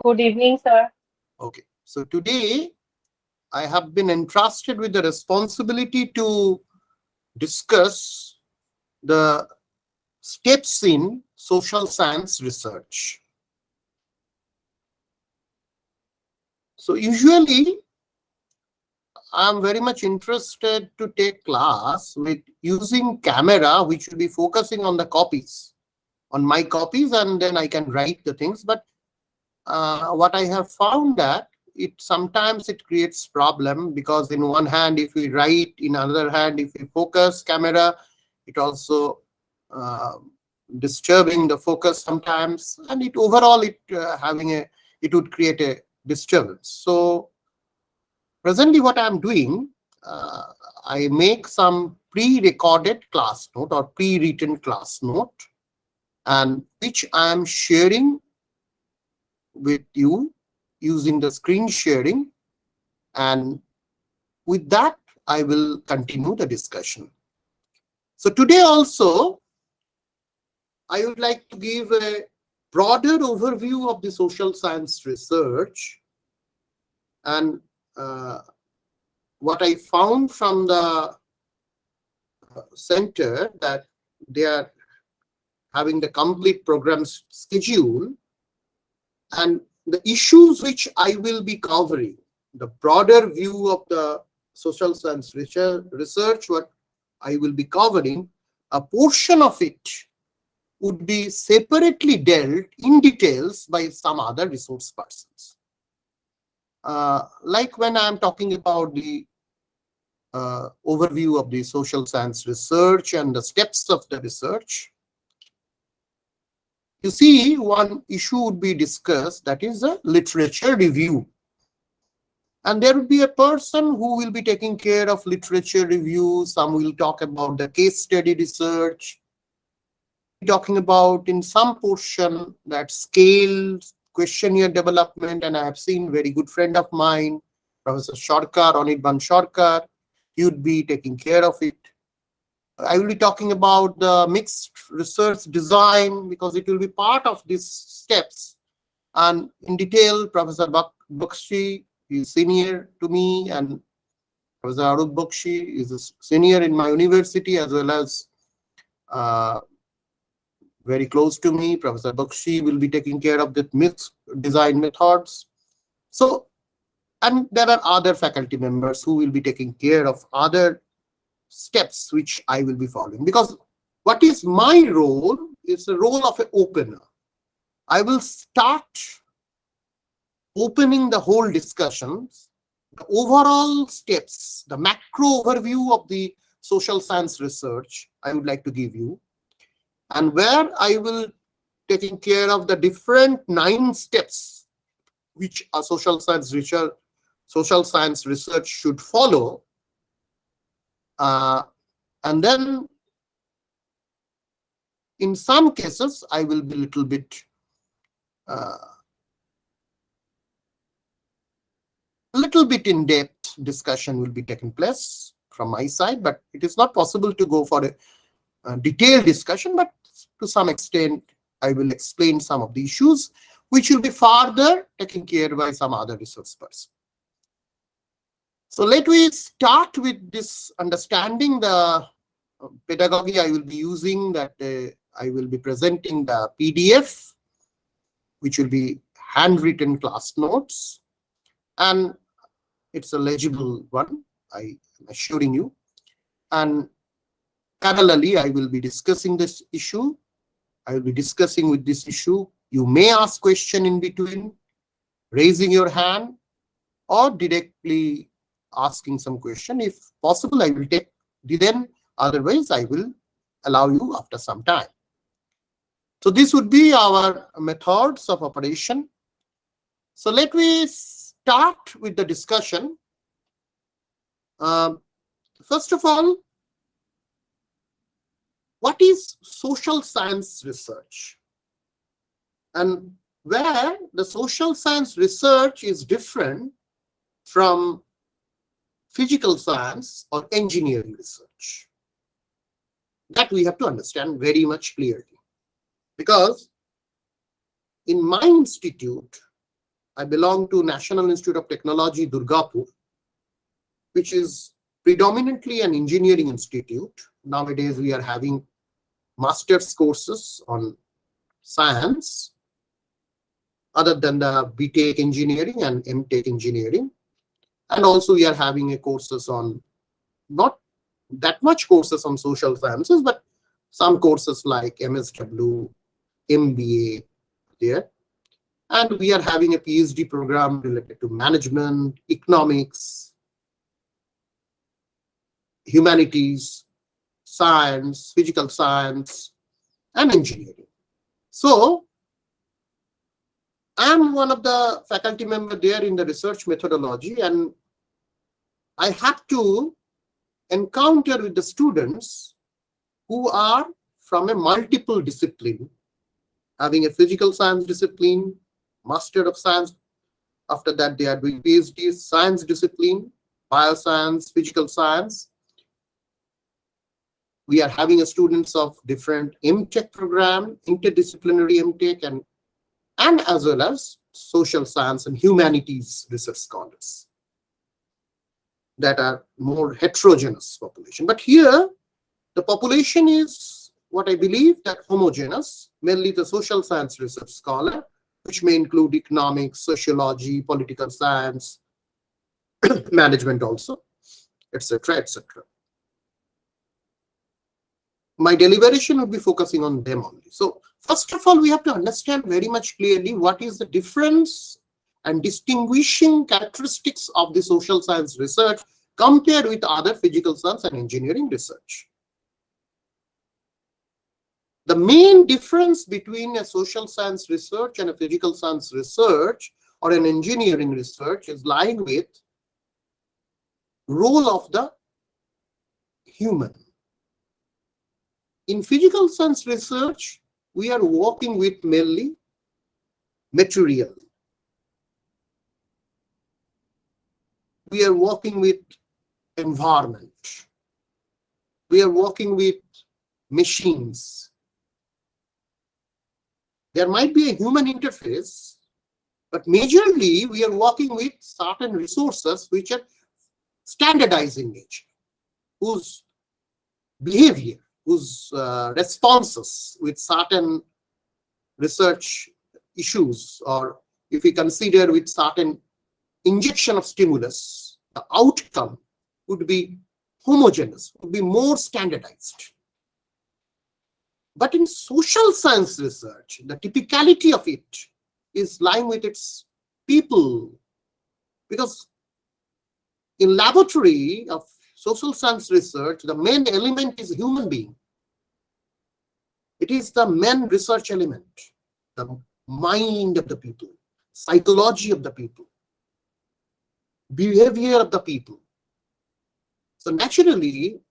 Good evening, sir. Okay, so today I have been entrusted with the responsibility to discuss the steps in social science research. So usually I am very much interested to take class with using camera, which will be focusing on the copies, on my copies, and then I can write the things. But what I have found that sometimes it creates problem, because in one hand if we write, in another hand if we focus camera, it also uh, disturbing the focus sometimes, and it overall it would create a disturbance. So presently what I am doing, uh, I make some pre-recorded class note or pre-written class note, and which I am sharing with you using the screen sharing, and with that I will continue the discussion. So today also I would like to give a broader overview of the social science research, and uh, what I found from the center, that they are having the complete program schedule, and the issues which I will be covering, the broader view of the social science research, what I will be covering, a portion of it would be separately dealt in details by some other resource persons. Like when I am talking about the overview of the social science research and the steps of the research, you see one issue would be discussed, that is a literature review. And there will be a person who will be taking care of literature review. Some will talk about the case study research. Talking about in some portion that scale questionnaire development, and I have seen very good friend of mine, Professor Sarkar, Anirban Sarkar, he would be taking care of it. I will be talking about the mixed research design, because it will be part of these steps. And in detail, Professor Bakshi is senior to me, and Professor Arup Bakshi is a senior in my university, as well as uh, very close to me. Professor Bakshi will be taking care of the mixed design methods. So, and there are other faculty members who will be taking care of other steps which I will be following. Because what is my role is the role of an opener. I will start opening the whole discussions, the overall steps, the macro overview of the social science research I would like to give you, and where I will taking care of the different 9 steps which a social science research should follow. And then in some cases I will be little bit in depth discussion will be taking place from my side, but it is not possible to go for a detailed discussion, but to some extent I will explain some of the issues which will be further taken care by some other resource person. So let me start with this understanding the pedagogy I will be using, that I will be presenting the PDF, which will be handwritten class notes, and it's a legible one, I am assuring you. And parallelly, I will be discussing this issue. I will be discussing with this issue. You may ask question in between, raising your hand, or directly asking some question. If possible, I will take, then otherwise I will allow you after some time. So this would be our methods of operation. So let me start with the discussion. First of all, what is social science research? And where the social science research is different from physical science or engineering research. That we have to understand very much clearly. Because in my institute, I belong to National Institute of Technology, Durgapur, which is predominantly an engineering institute. Nowadays, we are having master's courses on science, other than the BTech engineering and MTech engineering. And also we are having a courses on, not that much courses on social sciences, but some courses like MSW, MBA there. And we are having a PhD program related to management, economics, humanities, science, physical science, and engineering. So I'm one of the faculty member there in the research methodology, and I have to encounter with the students who are from a multiple discipline, having a physical science discipline, Master of Science. After that, they are doing PhD, science discipline, bioscience, physical science. We are having a students of different MTech program, interdisciplinary MTech, and as well as social science and humanities research scholars that are more heterogeneous population. But here, the population is what I believe that homogeneous, mainly the social science research scholar, which may include economics, sociology, political science, management also, etc., etc. My deliberation will be focusing on them only. So first of all, we have to understand very much clearly what is the difference and distinguishing characteristics of the social science research compared with other physical science and engineering research. The main difference between a social science research and a physical science research or an engineering research is lying with role of the human. In physical science research, we are working with mainly material. We are working with environment. We are working with machines. There might be a human interface, but majorly we are working with certain resources which are standardized in nature, whose behavior, whose responses with certain research issues, or if we consider with certain injection of stimulus, the outcome would be homogeneous, would be more standardized. But in social science research, the typicality of it is lying with its people, because in laboratory of social science research, the main element is human being. It is the main research element, the mind of the people, psychology of the people, behavior of the people. So naturally,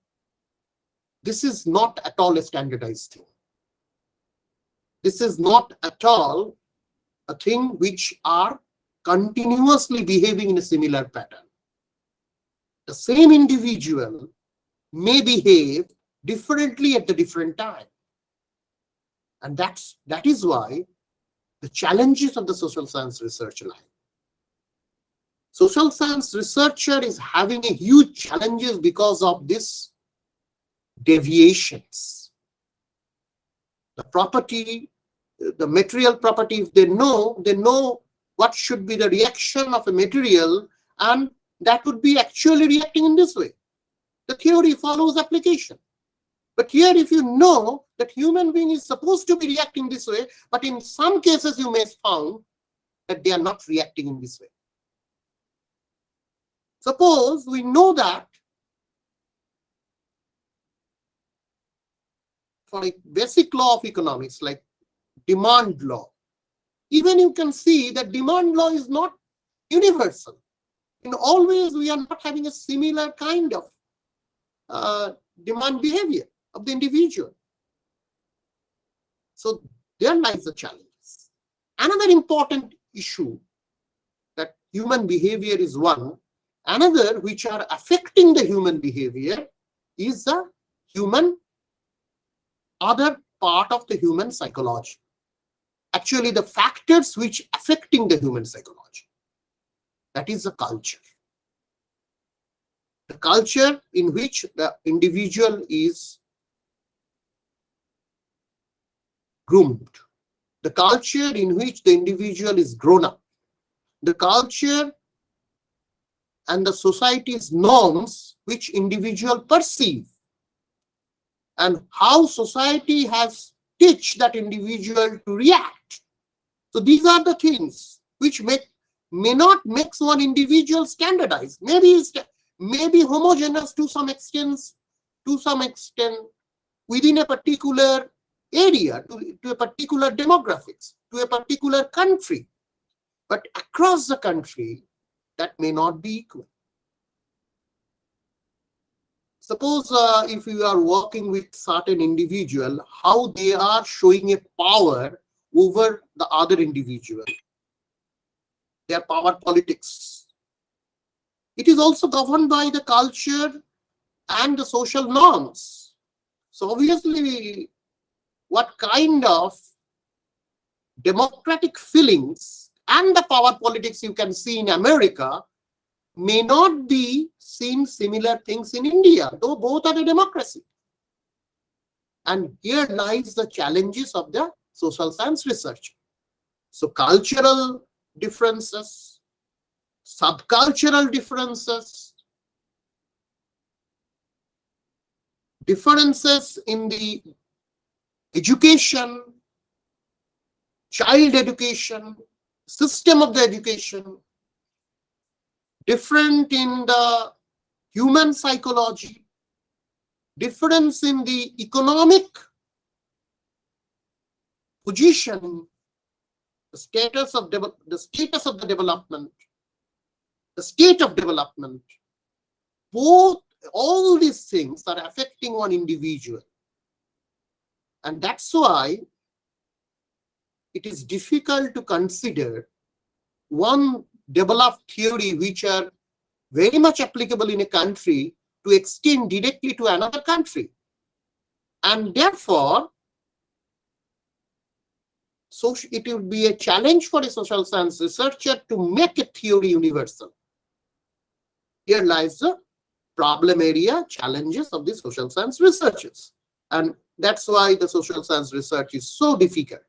this is not at all a standardized thing. This is not at all a thing which are continuously behaving in a similar pattern. The same individual may behave differently at the different time. And that is why the challenges of the social science research lie. Social science researcher is having a huge challenges because of this deviations. The property, the material property, if they know what should be the reaction of a material, and that would be actually reacting in this way. The theory follows application. But here, if you know that human being is supposed to be reacting this way, but in some cases you may found that they are not reacting in this way. Suppose we know that for a basic law of economics like demand law, even you can see that demand law is not universal. In all ways, we are not having a similar kind of demand behavior of the individual. So there lies the challenges. Another important issue that human behavior is one, another which are affecting the human behavior is the human, other part of the human psychology. actually the factors which affecting the human psychology. That is the culture. The culture in which the individual is groomed, the culture in which the individual is grown up, the culture and the society's norms which individual perceive, and how society has teach that individual to react. So these are the things which may not make one individual standardized. Maybe homogeneous to some extent within a particular area, to a particular demographics, to a particular country, but across the country that may not be equal. Suppose if you are working with certain individual, how they are showing a power over the other individual, their power politics. It is also governed by the culture and the social norms. So obviously, what kind of democratic feelings and the power politics you can see in America may not be seen similar things in India, though both are a democracy. And here lies the challenges of the social science research. So cultural differences, subcultural differences, differences in the education, child education, system of the education, different in the human psychology, difference in the economic position, the status of the development, the state of development. All these things are affecting one individual. And that's why it is difficult to consider one developed theory which are very much applicable in a country to extend directly to another country. And therefore, so it will be a challenge for a social science researcher to make a theory universal. Here lies the problem area, challenges of the social science researchers. And that's why the social science research is so difficult.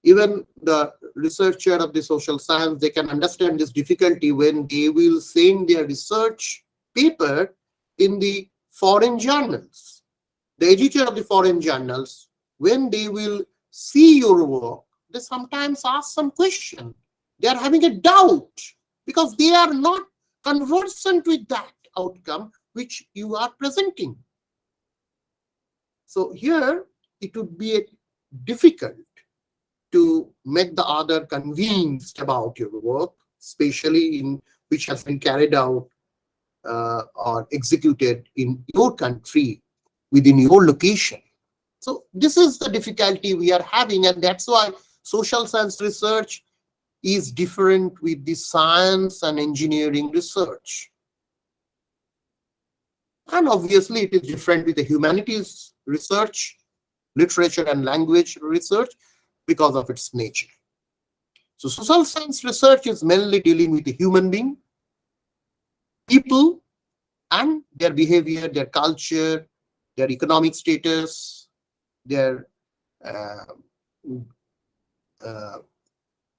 Even the researcher of the social science, they can understand this difficulty when they will send their research paper in the foreign journals. The editor of the foreign journals, when they will see your work, they sometimes ask some question. They are having a doubt because they are not conversant with that outcome which you are presenting. So here it would be difficult to make the other convinced about your work, especially in which has been carried out or executed in your country, within your location. So this is the difficulty we are having, and that's why social science research is different with the science and engineering research. And obviously it is different with the humanities research, literature and language research, because of its nature. So social science research is mainly dealing with the human being, people, and their behavior, their culture, their economic status, their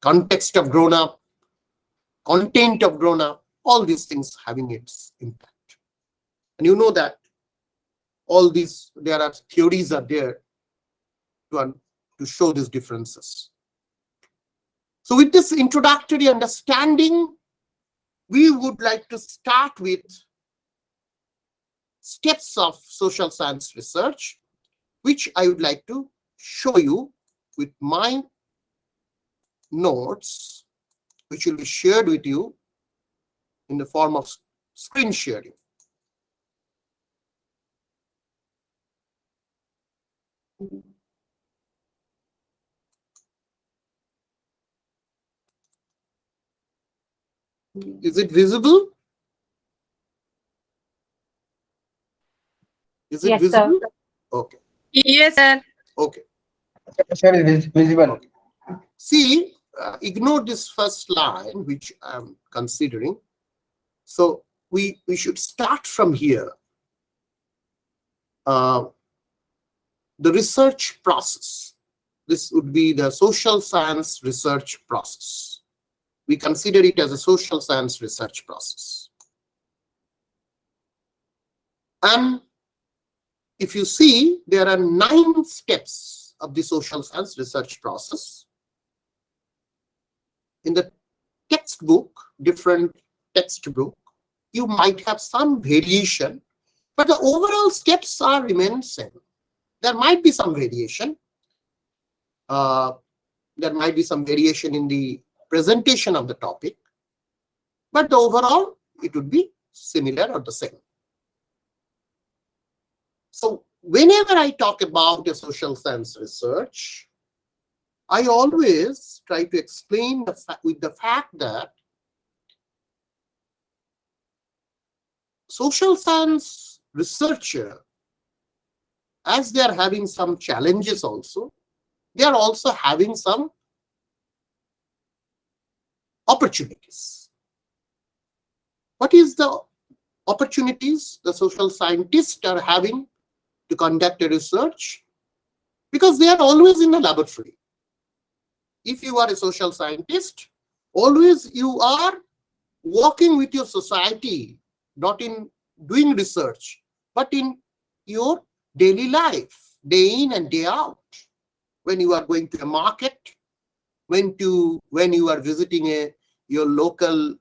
context of grown up, content of grown up, all these things having its impact. And you know that all these, there are theories are there to show these differences. So with this introductory understanding, we would like to start with steps of social science research, which I would like to show you with my notes, which will be shared with you in the form of screen sharing. Is it visible? Is it Yes, visible? sir. Okay. Yes, sir. Okay. Sir, is visible. See, ignore this first line, which I'm considering. So we should start from here. Uh, the research process. This would be the social science research process. We consider it as a social science research process. And if you see, there are 9 steps of the social science research process. In the textbook, different textbook, you might have some variation, but the overall steps are remain same. There might be some variation. There might be some variation in the presentation of the topic, but the overall, it would be similar or the same. So whenever I talk about the social science research, I always try to explain with the fact that social science researcher, as they are having some challenges also, they are also having some opportunities. What is the opportunities the social scientists are having to conduct a research? Because they are always in a laboratory. If you are a social scientist, always you are working with your society, not in doing research, but in your daily life, day in and day out. When you are going to a market, when you are visiting your local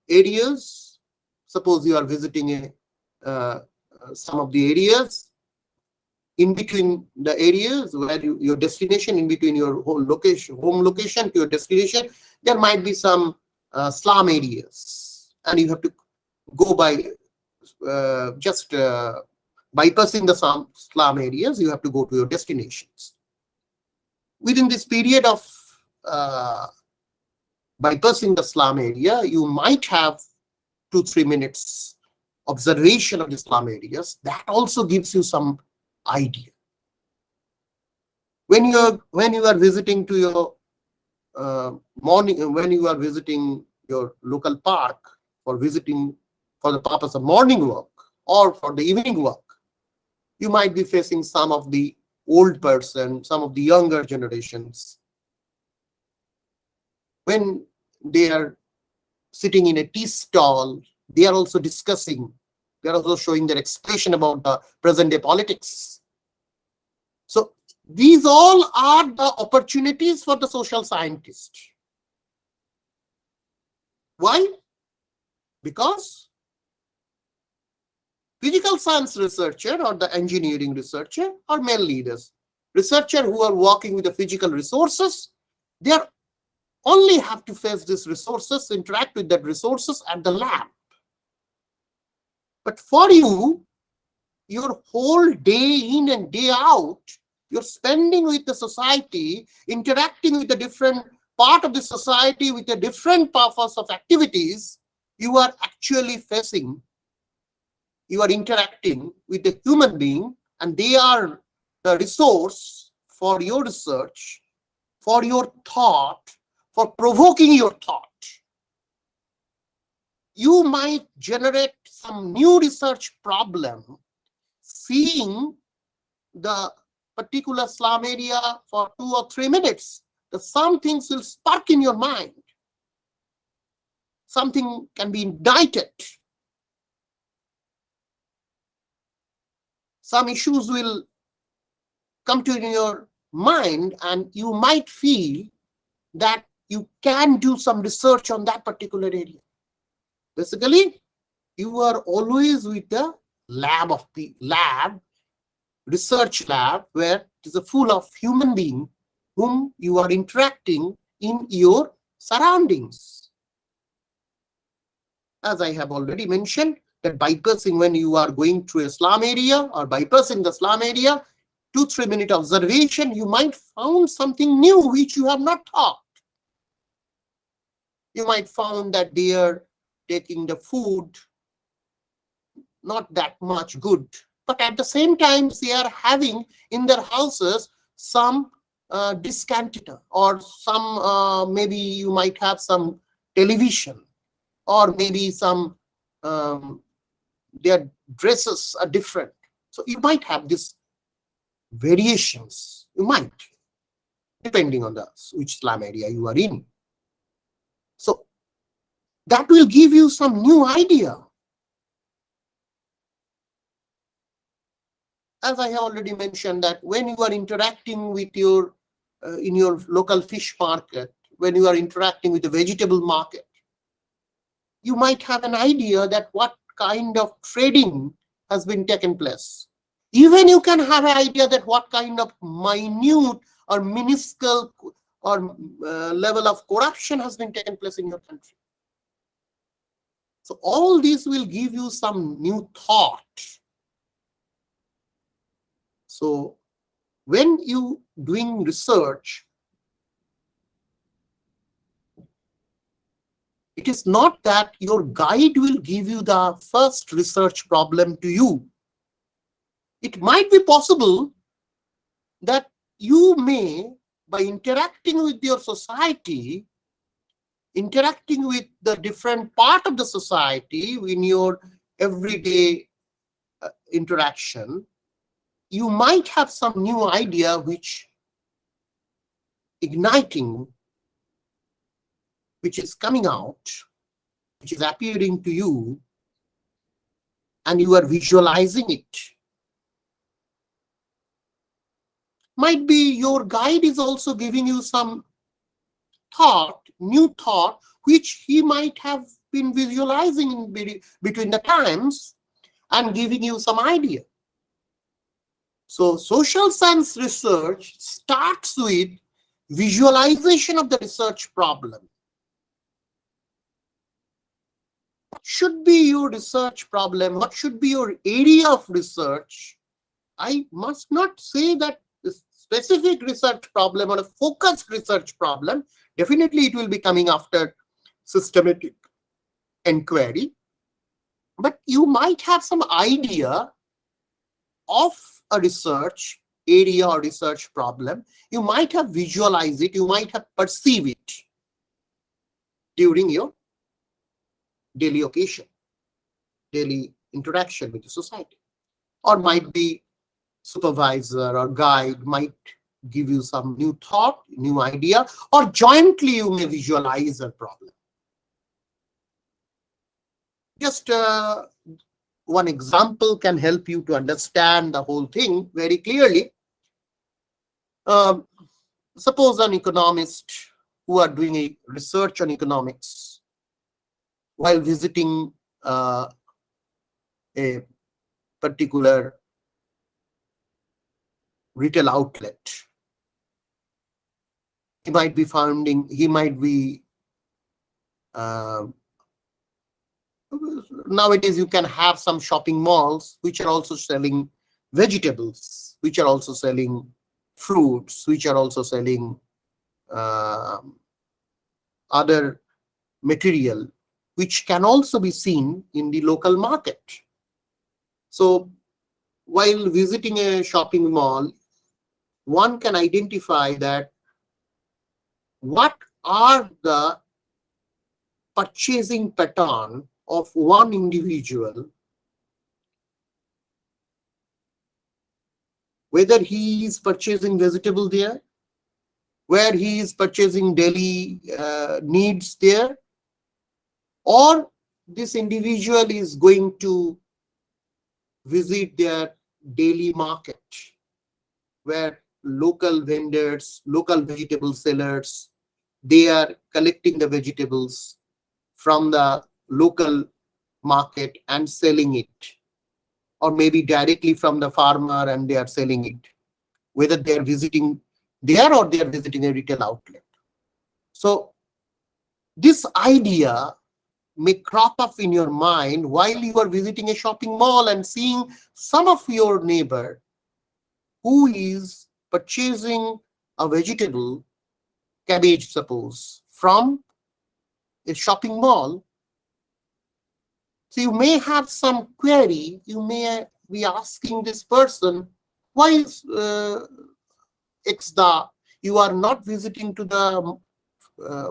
areas. Suppose you are visiting some of the areas, in between the areas where your destination, in between your home location to your destination, there might be some slum areas, and you have to go by just bypassing the slum areas. You have to go to your destinations. Within this period of bypassing the slum area, you might have 2-3 minutes observation of the slum areas. That also gives you some idea. When you are visiting to your when you are visiting your local park for the purpose of morning walk or for the evening walk, you might be facing some of the old person, some of the younger generations. When they are sitting in a tea stall, they are also discussing, they are also showing their expression about the present day politics. So these all are the opportunities for the social scientist. Why? Because physical science researcher or the engineering researcher are male leaders. Researchers who are working with the physical resources, they are only have to face these resources, interact with that resources at the lab. But for you, your whole day in and day out, you're spending with the society, interacting with the different part of the society with a different purpose of activities. You are actually facing, you are interacting with a human being, and they are the resource for your research, for your thought, for provoking your thought. You might generate some new research problem, seeing the particular slum area for 2 or 3 minutes. Some things will spark in your mind. Something can be ignited. Some issues will come to your mind, and you might feel that you can do some research on that particular area. Basically, you are always with the research lab, where it is full of human beings whom you are interacting in your surroundings. As I have already mentioned, that bypassing, when you are going through a slum area or bypassing the slum area, 2-3 minute observation, you might found something new which you have not thought. You might found that they are taking the food not that much good. but at the same time they are having in their houses some disc antenna, or some maybe you might have some television, or maybe some their dresses are different. So you might have these variations, you might, depending on the which slum area you are in. So that will give you some new idea. As I have already mentioned, that when you are interacting with your in your local fish market, when you are interacting with the vegetable market, you might have an idea that what kind of trading has been taken place. Even you can have an idea that what kind of minute or minuscule or level of corruption has been taken place in your country. So all this will give you some new thought. So when you doing research, it is not that your guide will give you the first research problem to you. It might be possible that you may, by interacting with your society, interacting with the different part of the society in your everyday interaction, you might have some new idea which igniting, which is coming out, which is appearing to you, and you are visualizing it. Might be your guide is also giving you some thought, new thought, which he might have been visualizing in between the times and giving you some idea. So social science research starts with visualization of the research problem. What should be your research problem? What should be your area of research? I must not say that this specific research problem or a focused research problem. Definitely it will be coming after systematic inquiry. But you might have some idea of a research area or research problem. You might have visualized it, you might have perceived it during your daily occasion, daily interaction with the society. Or might be supervisor or guide might give you some new thought, new idea, or jointly you may visualize a problem. Just one example can help you to understand the whole thing very clearly. Suppose an economist who are doing a research on economics while visiting a particular retail outlet. He might be nowadays you can have some shopping malls which are also selling vegetables, which are also selling fruits, which are also selling other material which can also be seen in the local market. So while visiting a shopping mall, one can identify that what are the purchasing pattern of one individual, whether he is purchasing vegetable there, where he is purchasing daily needs there, or this individual is going to visit their daily market where local vendors, local vegetable sellers, they are collecting the vegetables from the local market and selling it, or maybe directly from the farmer and they are selling it, whether they are visiting there or they are visiting a retail outlet. So this idea may crop up in your mind while you are visiting a shopping mall and seeing some of your neighbor who is purchasing a vegetable, cabbage suppose, from a shopping mall. So you may have some query, you may be asking this person, why is Xda, you are not visiting to the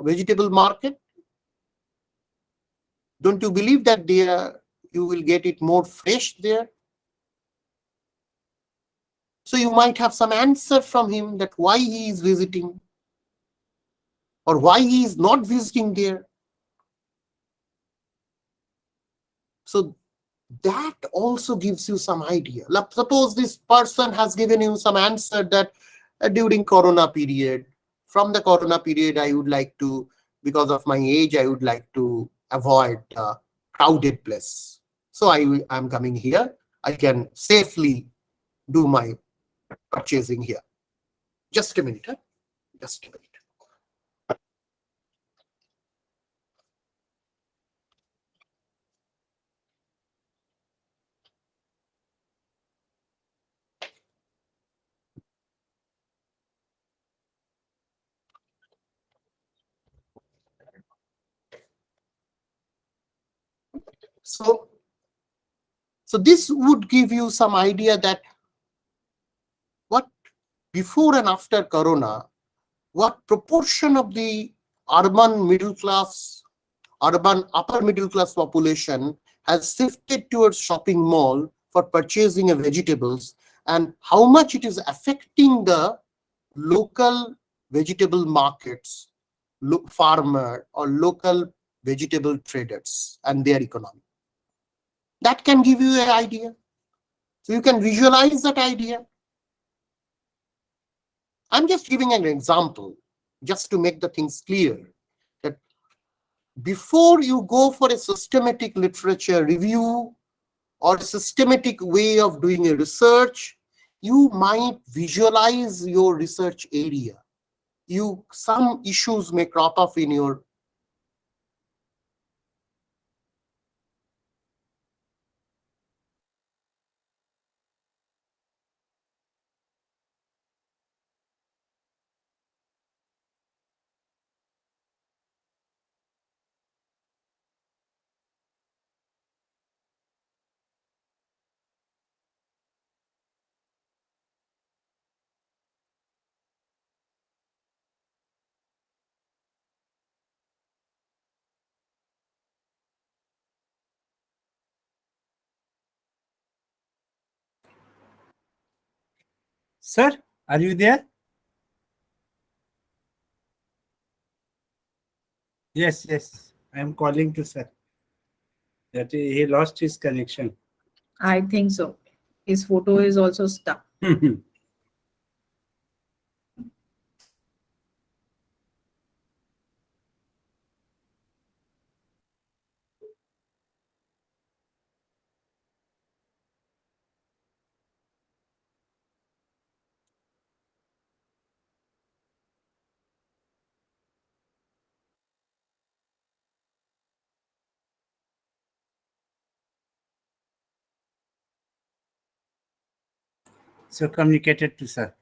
vegetable market? Don't you believe that there you will get it more fresh there? So you might have some answer from him that why he is visiting or why he is not visiting there. So that also gives you some idea. Suppose this person has given you some answer that during Corona period, from the Corona period, I would like to, because of my age, I would like to avoid crowded place. So I'm coming here. I can safely do my purchasing here. Just a minute. Huh? Just a minute. So, so this would give you some idea that what before and after Corona, what proportion of the urban middle class, urban upper middle class population has shifted towards shopping mall for purchasing of vegetables, and how much it is affecting the local vegetable markets, farmer or local vegetable traders and their economy. That can give you an idea. So you can visualize that idea. I'm just giving an example just to make the things clear that before you go for a systematic literature review or a systematic way of doing a research, you might visualize your research area. Some issues may crop up in your. Sir, are you there? Yes, yes. I am calling to sir. That he lost his connection. I think so. His photo is also stuck. So communicated to sir.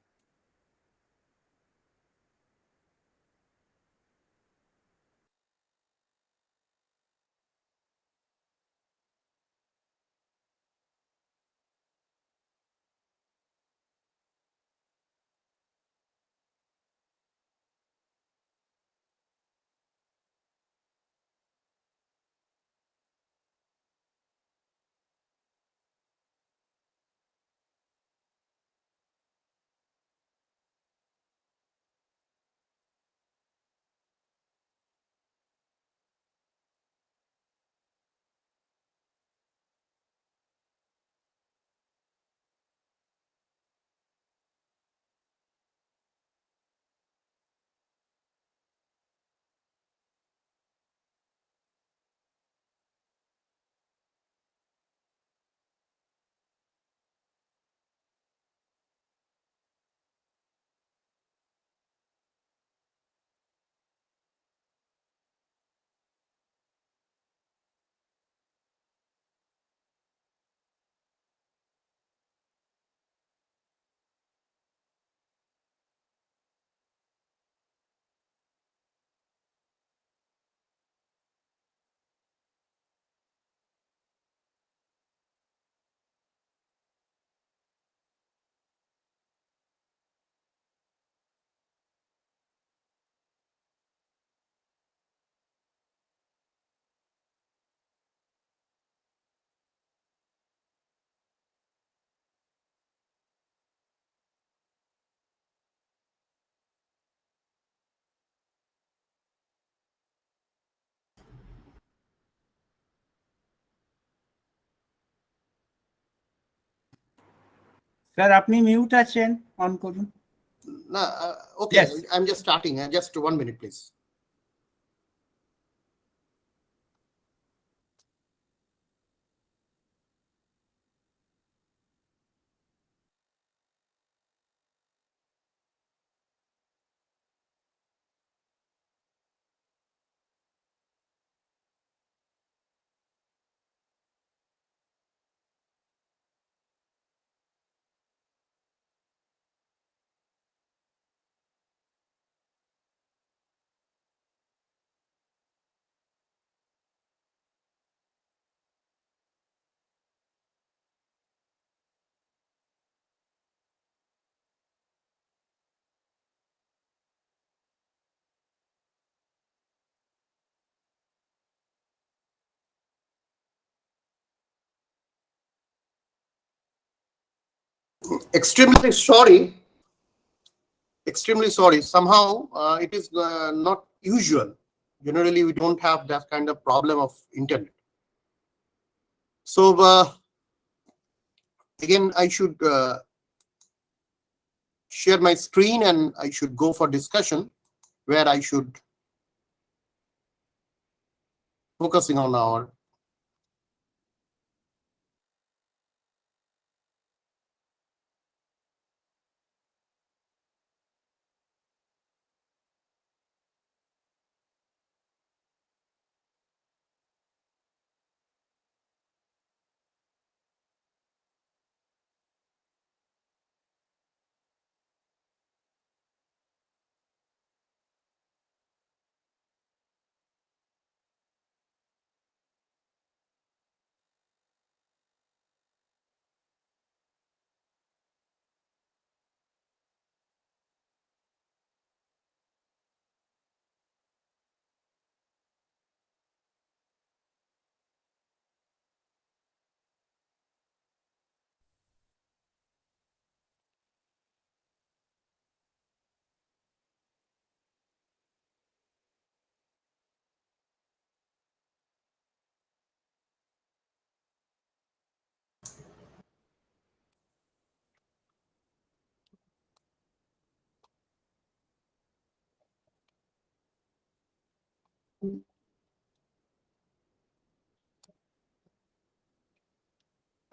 Sir আপনি mute আছেন, on করুন। Okay, Yes. I'm just starting. Just 1 minute, please. Extremely sorry. Extremely sorry. Somehow it is not usual. Generally, we don't have that kind of problem of internet. So again, I should share my screen and I should go for discussion where I should focusing on our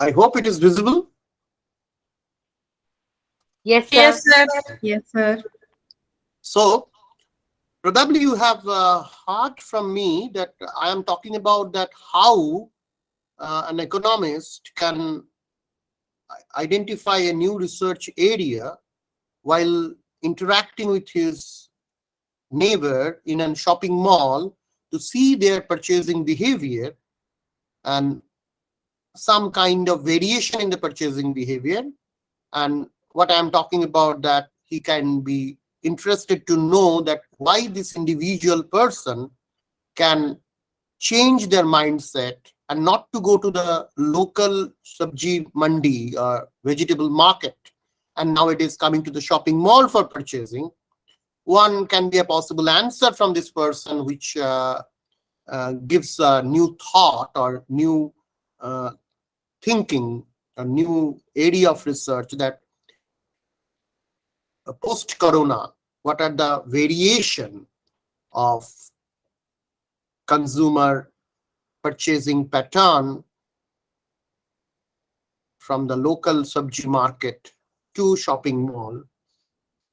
I hope it is visible. Yes, sir. Yes, sir. Yes, sir. So probably you have heard from me that I am talking about that how an economist can identify a new research area while interacting with his neighbor in a shopping mall to see their purchasing behavior and some kind of variation in the purchasing behavior. And what I'm talking about, that he can be interested to know that why this individual person can change their mindset and not to go to the local sabji mandi or vegetable market, and now it is coming to the shopping mall for purchasing. One can be a possible answer from this person, which gives a new thought or new thinking, a new area of research, that post-corona, what are the variation of consumer purchasing pattern from the local sabji market to shopping mall,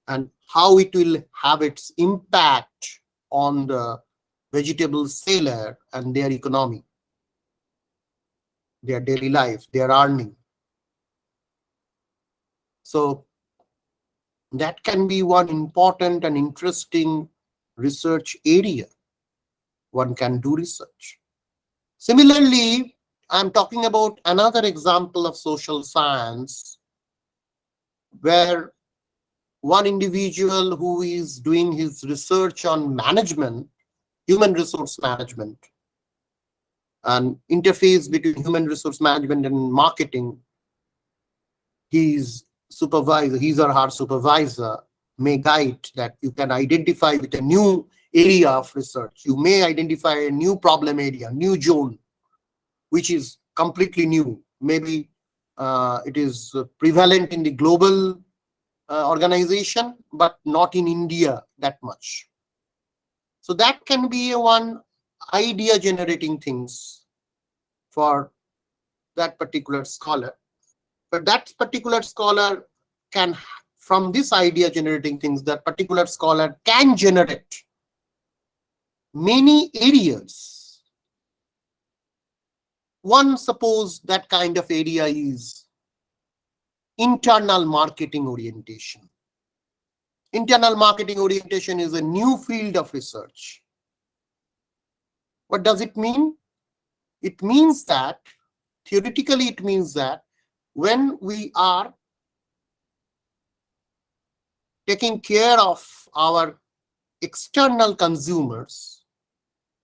and how it will have its impact on the vegetable seller and their economy, their daily life, their earning. So that can be one important and interesting research area. One can do research. Similarly, I'm talking about another example of social science where one individual who is doing his research on management, human resource management, and interface between human resource management and marketing, his supervisor, his or her supervisor may guide that you can identify with a new area of research. You may identify a new problem area, new zone, which is completely new. Maybe it is prevalent in the global organization, but not in India that much. So that can be one idea generating things for that particular scholar. But that particular scholar can, from this idea generating things, that particular scholar can generate many areas. One suppose that kind of area is internal marketing orientation. Internal marketing orientation is a new field of research. What does it mean? It means that, theoretically, it means that when we are taking care of our external consumers,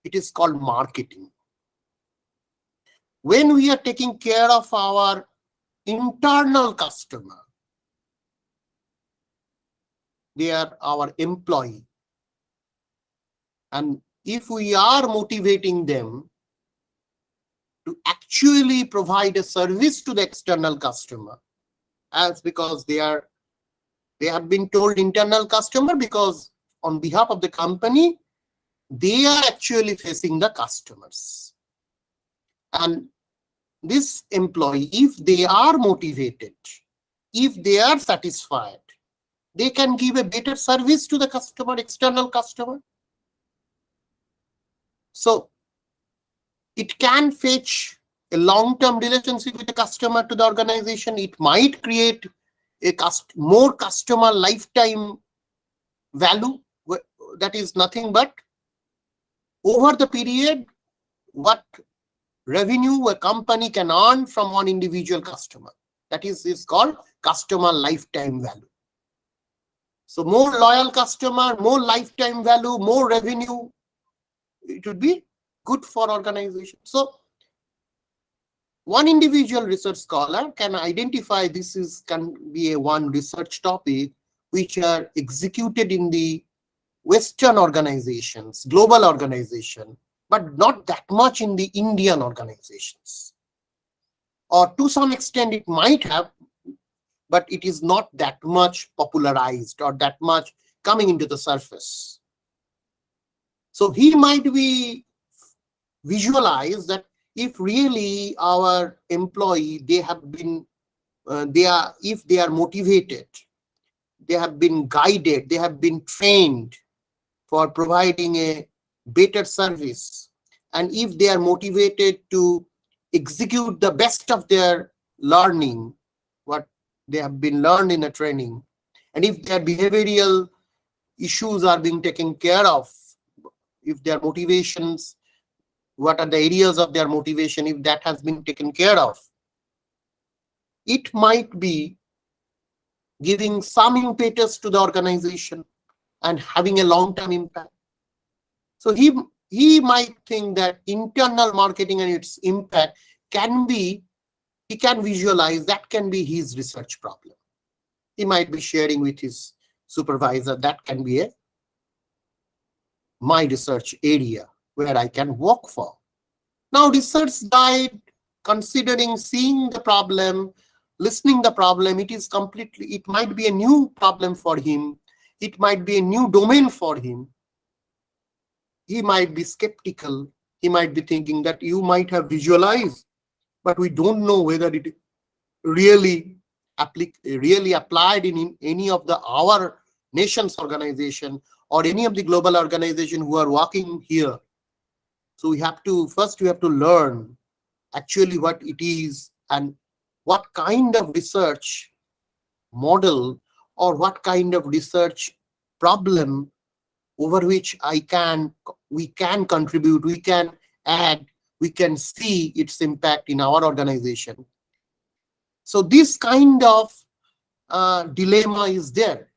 it is called marketing. When we are taking care of our internal customer, they are our employee. And if we are motivating them to actually provide a service to the external customer, as because they have been told internal customer, because on behalf of the company, they are actually facing the customers. And this employee, if they are motivated, if they are satisfied, they can give a better service to the customer, external customer. So it can fetch a long-term relationship with the customer to the organization. It might create a more customer lifetime value. That is nothing but over the period what revenue a company can earn from one individual customer. That is called customer lifetime value. So more loyal customer, more lifetime value, more revenue, it would be good for organization. So one individual research scholar can identify can be a one research topic which are executed in the Western organizations, global organization, but not that much in the Indian organizations. Or to some extent it might have, but it is not that much popularized or that much coming into the surface. So he might be visualized that if really our employee, they have been, if they are motivated, they have been guided, they have been trained for providing a better service, and if they are motivated to execute the best of their learning, what they have been learned in a training, and if their behavioral issues are being taken care of, if their motivations, what are the areas of their motivation, if that has been taken care of, it might be giving some impetus to the organization and having a long-term impact. So he might think that internal marketing and its impact can be, he can visualize that can be his research problem. He might be sharing with his supervisor, that can be my research area where I can work for. Now research guide, considering, seeing the problem, listening the problem, it might be a new problem for him. It might be a new domain for him. He might be skeptical. He might be thinking that you might have visualized, but we don't know whether it really applied in any of our nation's organization or any of the global organization who are working here. So we have to learn actually what it is and what kind of research model or what kind of research problem over which we can contribute, we can add, we can see its impact in our organization. So this kind of dilemma is there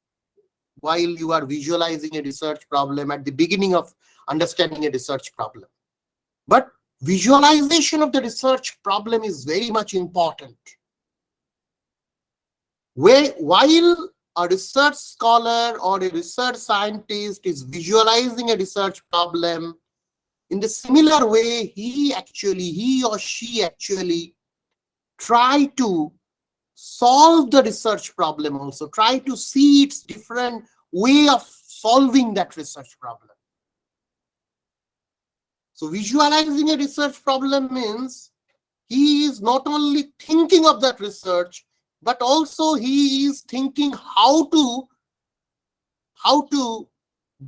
while you are visualizing a research problem at the beginning of understanding a research problem. But visualization of the research problem is very much important. While a research scholar or a research scientist is visualizing a research problem, in the similar way, he or she actually try to solve the research problem also. Try to see its different way of solving that research problem. So visualizing a research problem means he is not only thinking of that research, but also he is thinking how to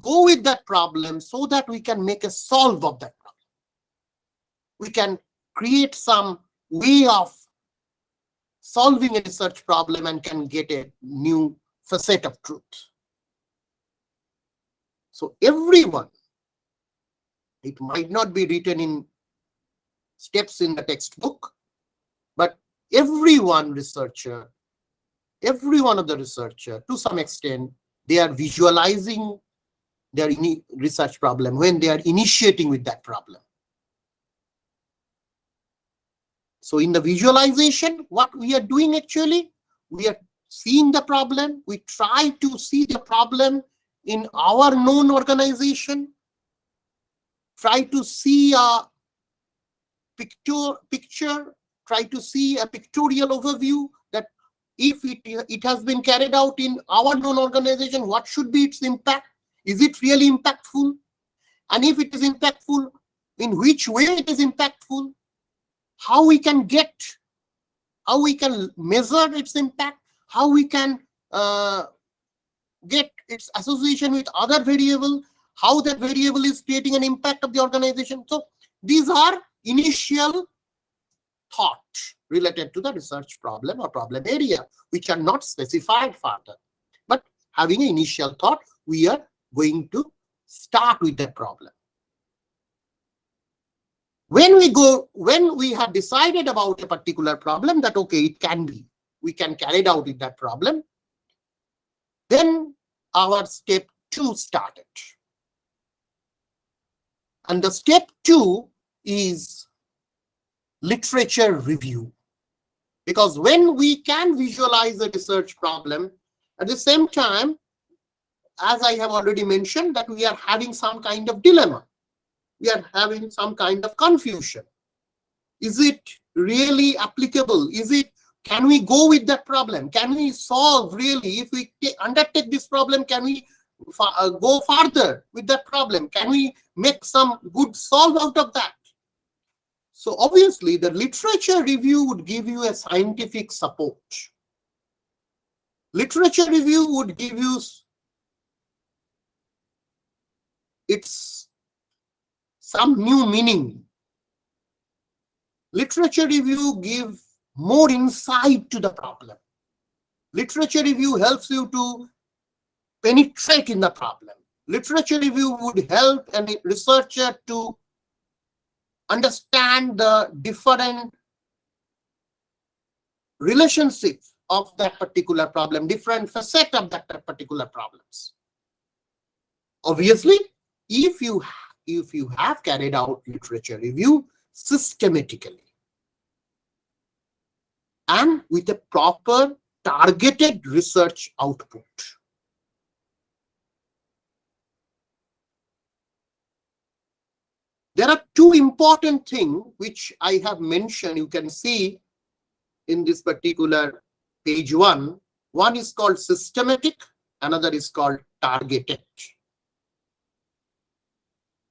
go with that problem so that we can make a solve of that problem. We can create some way of solving a research problem and can get a new facet of truth. So everyone, it might not be written in steps in the textbook, but every one of the researcher, to some extent, they are visualizing their research problem when they are initiating with that problem. So in the visualization, what we are doing actually, we are seeing the problem. We try to see the problem in our known organization, try to see a picture, try to see a pictorial overview that if it has been carried out in our known organization, what should be its impact? Is it really impactful? And if it is impactful, in which way it is impactful? How we can measure its impact? How we can get its association with other variable? How that variable is creating an impact of the organization? So these are initial thoughts related to the research problem or problem area, which are not specified further. But having an initial thought, we are going to start with that problem. When we have decided about a particular problem that, okay, it can be, we can carry it out with that problem, then our step 2 started. And the step 2 is literature review. Because when we can visualize a research problem, at the same time, as I have already mentioned, that we are having some kind of dilemma. We are having some kind of confusion. Is it really applicable? Can we go with that problem? Can we solve really? If we undertake this problem, can we go further with that problem? Can we make some good solve out of that? So obviously, the literature review would give you a scientific support. Literature review would give you some new meaning. Literature review gives more insight to the problem. Literature review helps you to penetrate in the problem. Literature review would help a researcher to understand the different relationships of that particular problem, different facets of that particular problems. Obviously, if you have carried out literature review systematically and with a proper targeted research output. There are two important things which I have mentioned. You can see in this particular page 1. One is called systematic, another is called targeted.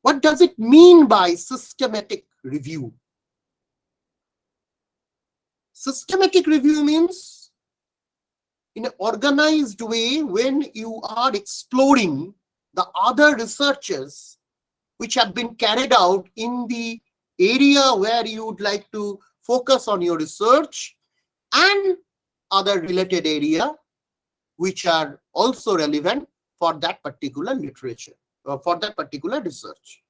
What does it mean by systematic review? Systematic review means in an organized way when you are exploring the other researches which have been carried out in the area where you would like to focus on your research and other related area which are also relevant for that particular literature or for that particular research.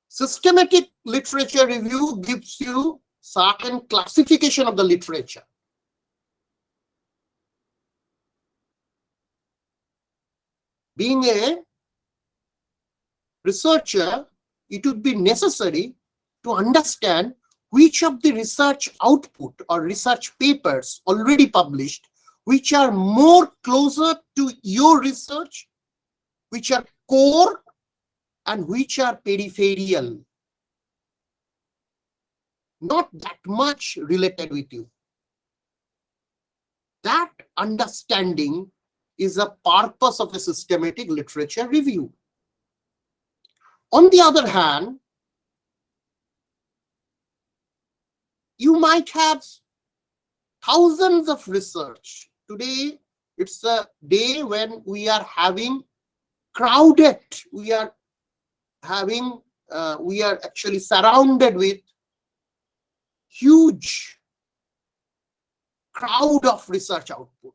Systematic literature review gives you certain classification of the literature. Being a researcher, it would be necessary to understand which of the research output or research papers already published, which are more closer to your research, which are core, and which are peripheral. not that much related with you. That understanding is a purpose of a systematic literature review. On the other hand, you might have thousands of research. Today, it's a day when we are having crowded, we are actually surrounded with huge crowd of research output.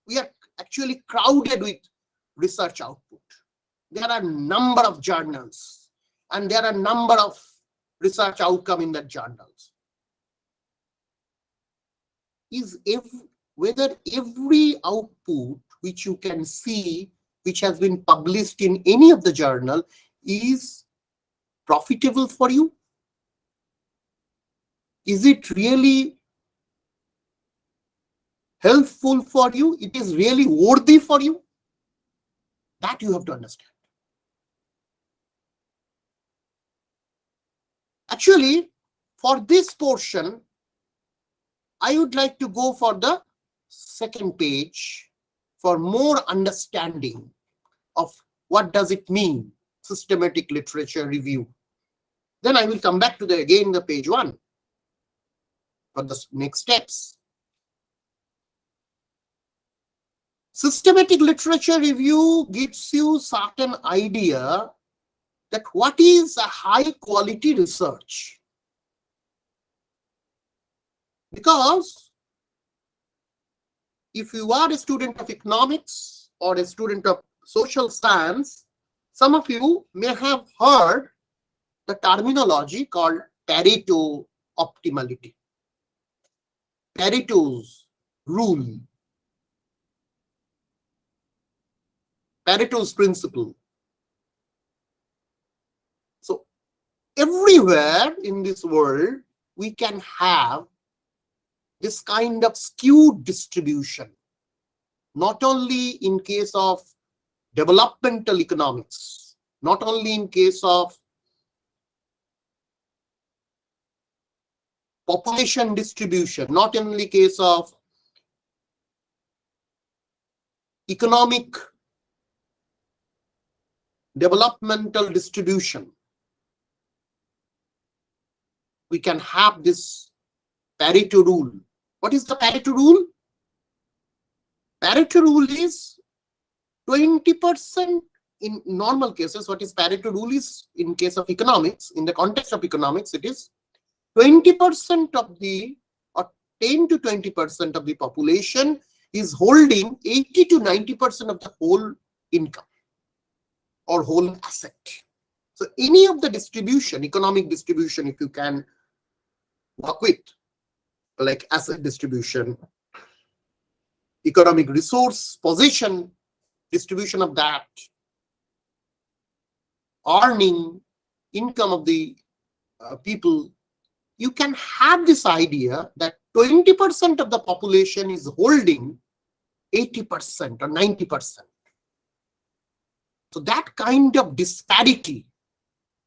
We are actually crowded with research output. There are a number of journals and there are a number of research outcome in the journals. Whether every output which you can see, which has been published in any of the journal, is profitable for you? Is it really helpful for you? It is really worthy for you? That you have to understand. Actually, for this portion, I would like to go for the second page for more understanding of what does it mean, systematic literature review. Then I will come back to the page 1 for the next steps. Systematic literature review gives you certain idea that what is a high quality research. Because if you are a student of economics or a student of social science, some of you may have heard the terminology called Pareto optimality, Parito's rule, Paratu's principle. So everywhere in this world, we can have this kind of skewed distribution, not only in case of developmental economics, not only in case of population distribution, not only case of economic developmental distribution. We can have this Pareto rule. What is the Pareto rule? Pareto rule is 20% in normal cases. What is Pareto rule is in case of economics, in the context of economics, it is 20% of the, or 10 to 20% of the population is holding 80 to 90% of the whole income or whole asset. So any of the distribution, economic distribution, if you can work with, like asset distribution, economic resource, possession, distribution of that, earning, income of the people, you can have this idea that 20% of the population is holding 80% or 90%. So that kind of disparity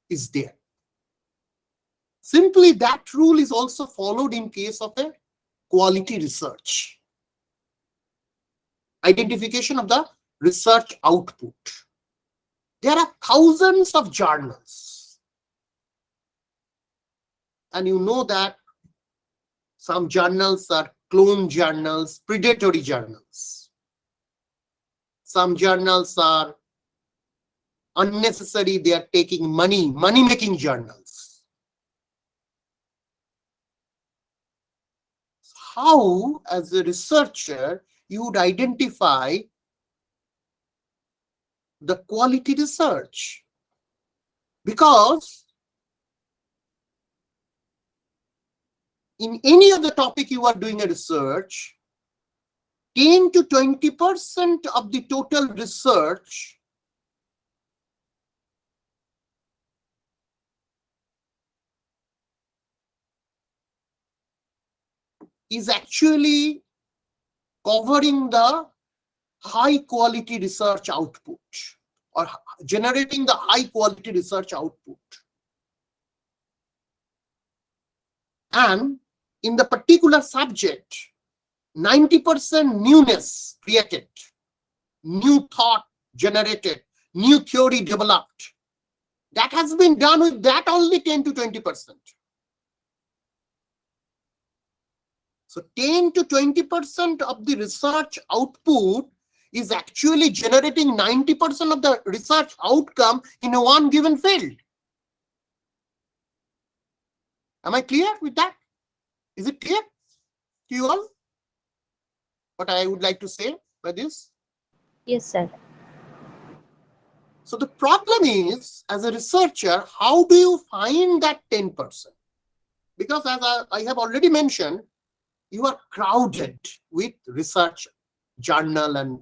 is there. Simply that rule is also followed in case of a quality research. Identification of the research output. There are thousands of journals. And you know that some journals are clone journals, predatory journals. Some journals are unnecessary, they are taking money-making journals. How, as a researcher, you would identify the quality research? Because in any other topic you are doing a research, 10 to 20% of the total research is actually covering the high quality research output or generating the high quality research output. And in the particular subject, 90% newness created, new thought generated, new theory developed. That has been done with that only 10 to 20%. So 10 to 20% of the research output is actually generating 90% of the research outcome in a one given field. Am I clear with that? Is it clear to you all? What I would like to say by this? Yes, sir. So the problem is, as a researcher, how do you find that 10%? Because as I have already mentioned, you are crowded with research journal and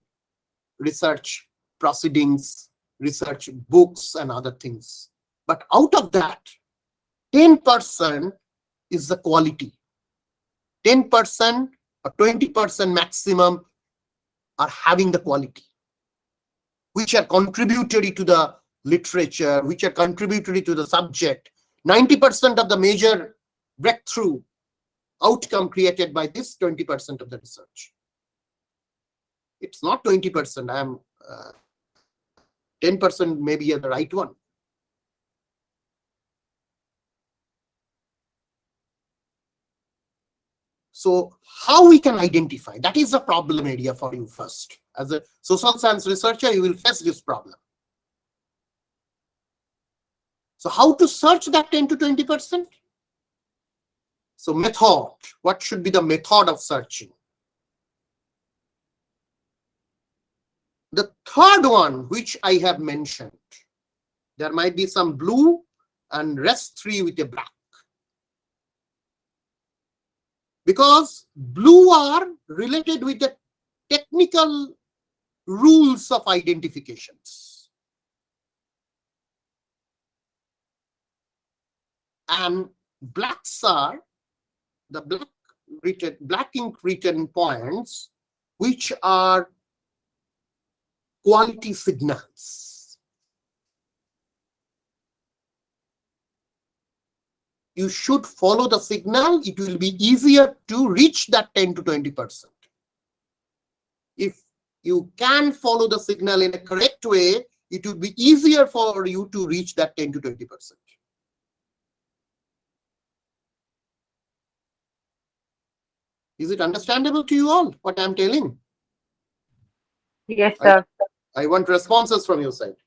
research proceedings, research books and other things. But out of that, 10% is the quality. 10% or 20% maximum are having the quality, which are contributory to the literature, which are contributory to the subject. 90% of the major breakthrough outcome created by this 20% of the research. It's not 20%. I am 10% maybe the right one. So how we can identify? That is the problem area for you first. As a social science researcher, you will face this problem. So how to search that 10 to 20%? So method, what should be the method of searching? The third one, which I have mentioned, there might be some blue and rest 3 with a black. Because blue are related with the technical rules of identifications. And blacks are the black ink written points, which are quality signals. You should follow the signal. It will be easier to reach that 10 to 20%. If you can follow the signal in a correct way, it would be easier for you to reach that 10 to 20%. Is it understandable to you all, what I'm telling? Yes, sir. I want responses from your side.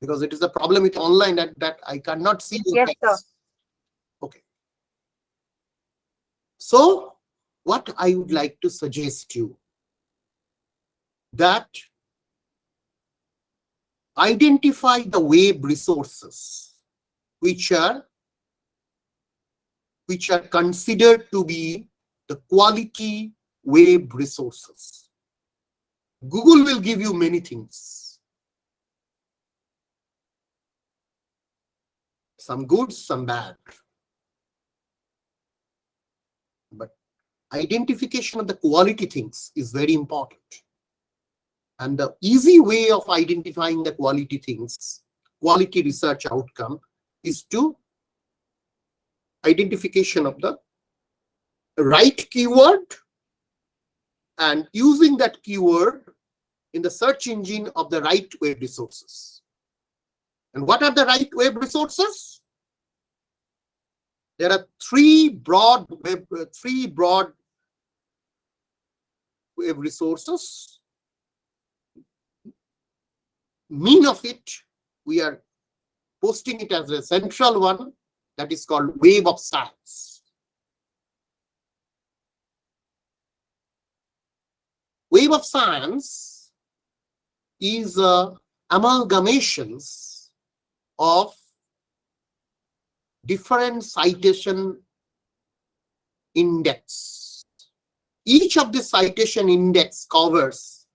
Because it is a problem with online that I cannot see your Yes, face. sir. Okay. So, what I would like to suggest you, that identify the web resources which are considered to be the quality web resources. Google will give you many things. Some good, some bad. But identification of the quality things is very important. And the easy way of identifying the quality things, quality research outcome, is to identification of the right keyword and using that keyword in the search engine of the right web resources. And what are the right web resources? There are three broad web resources. Mean of it, we are posting it as a central one, that is called Web of Science. Web of Science is amalgamations of different citation index. Each of the citation index covers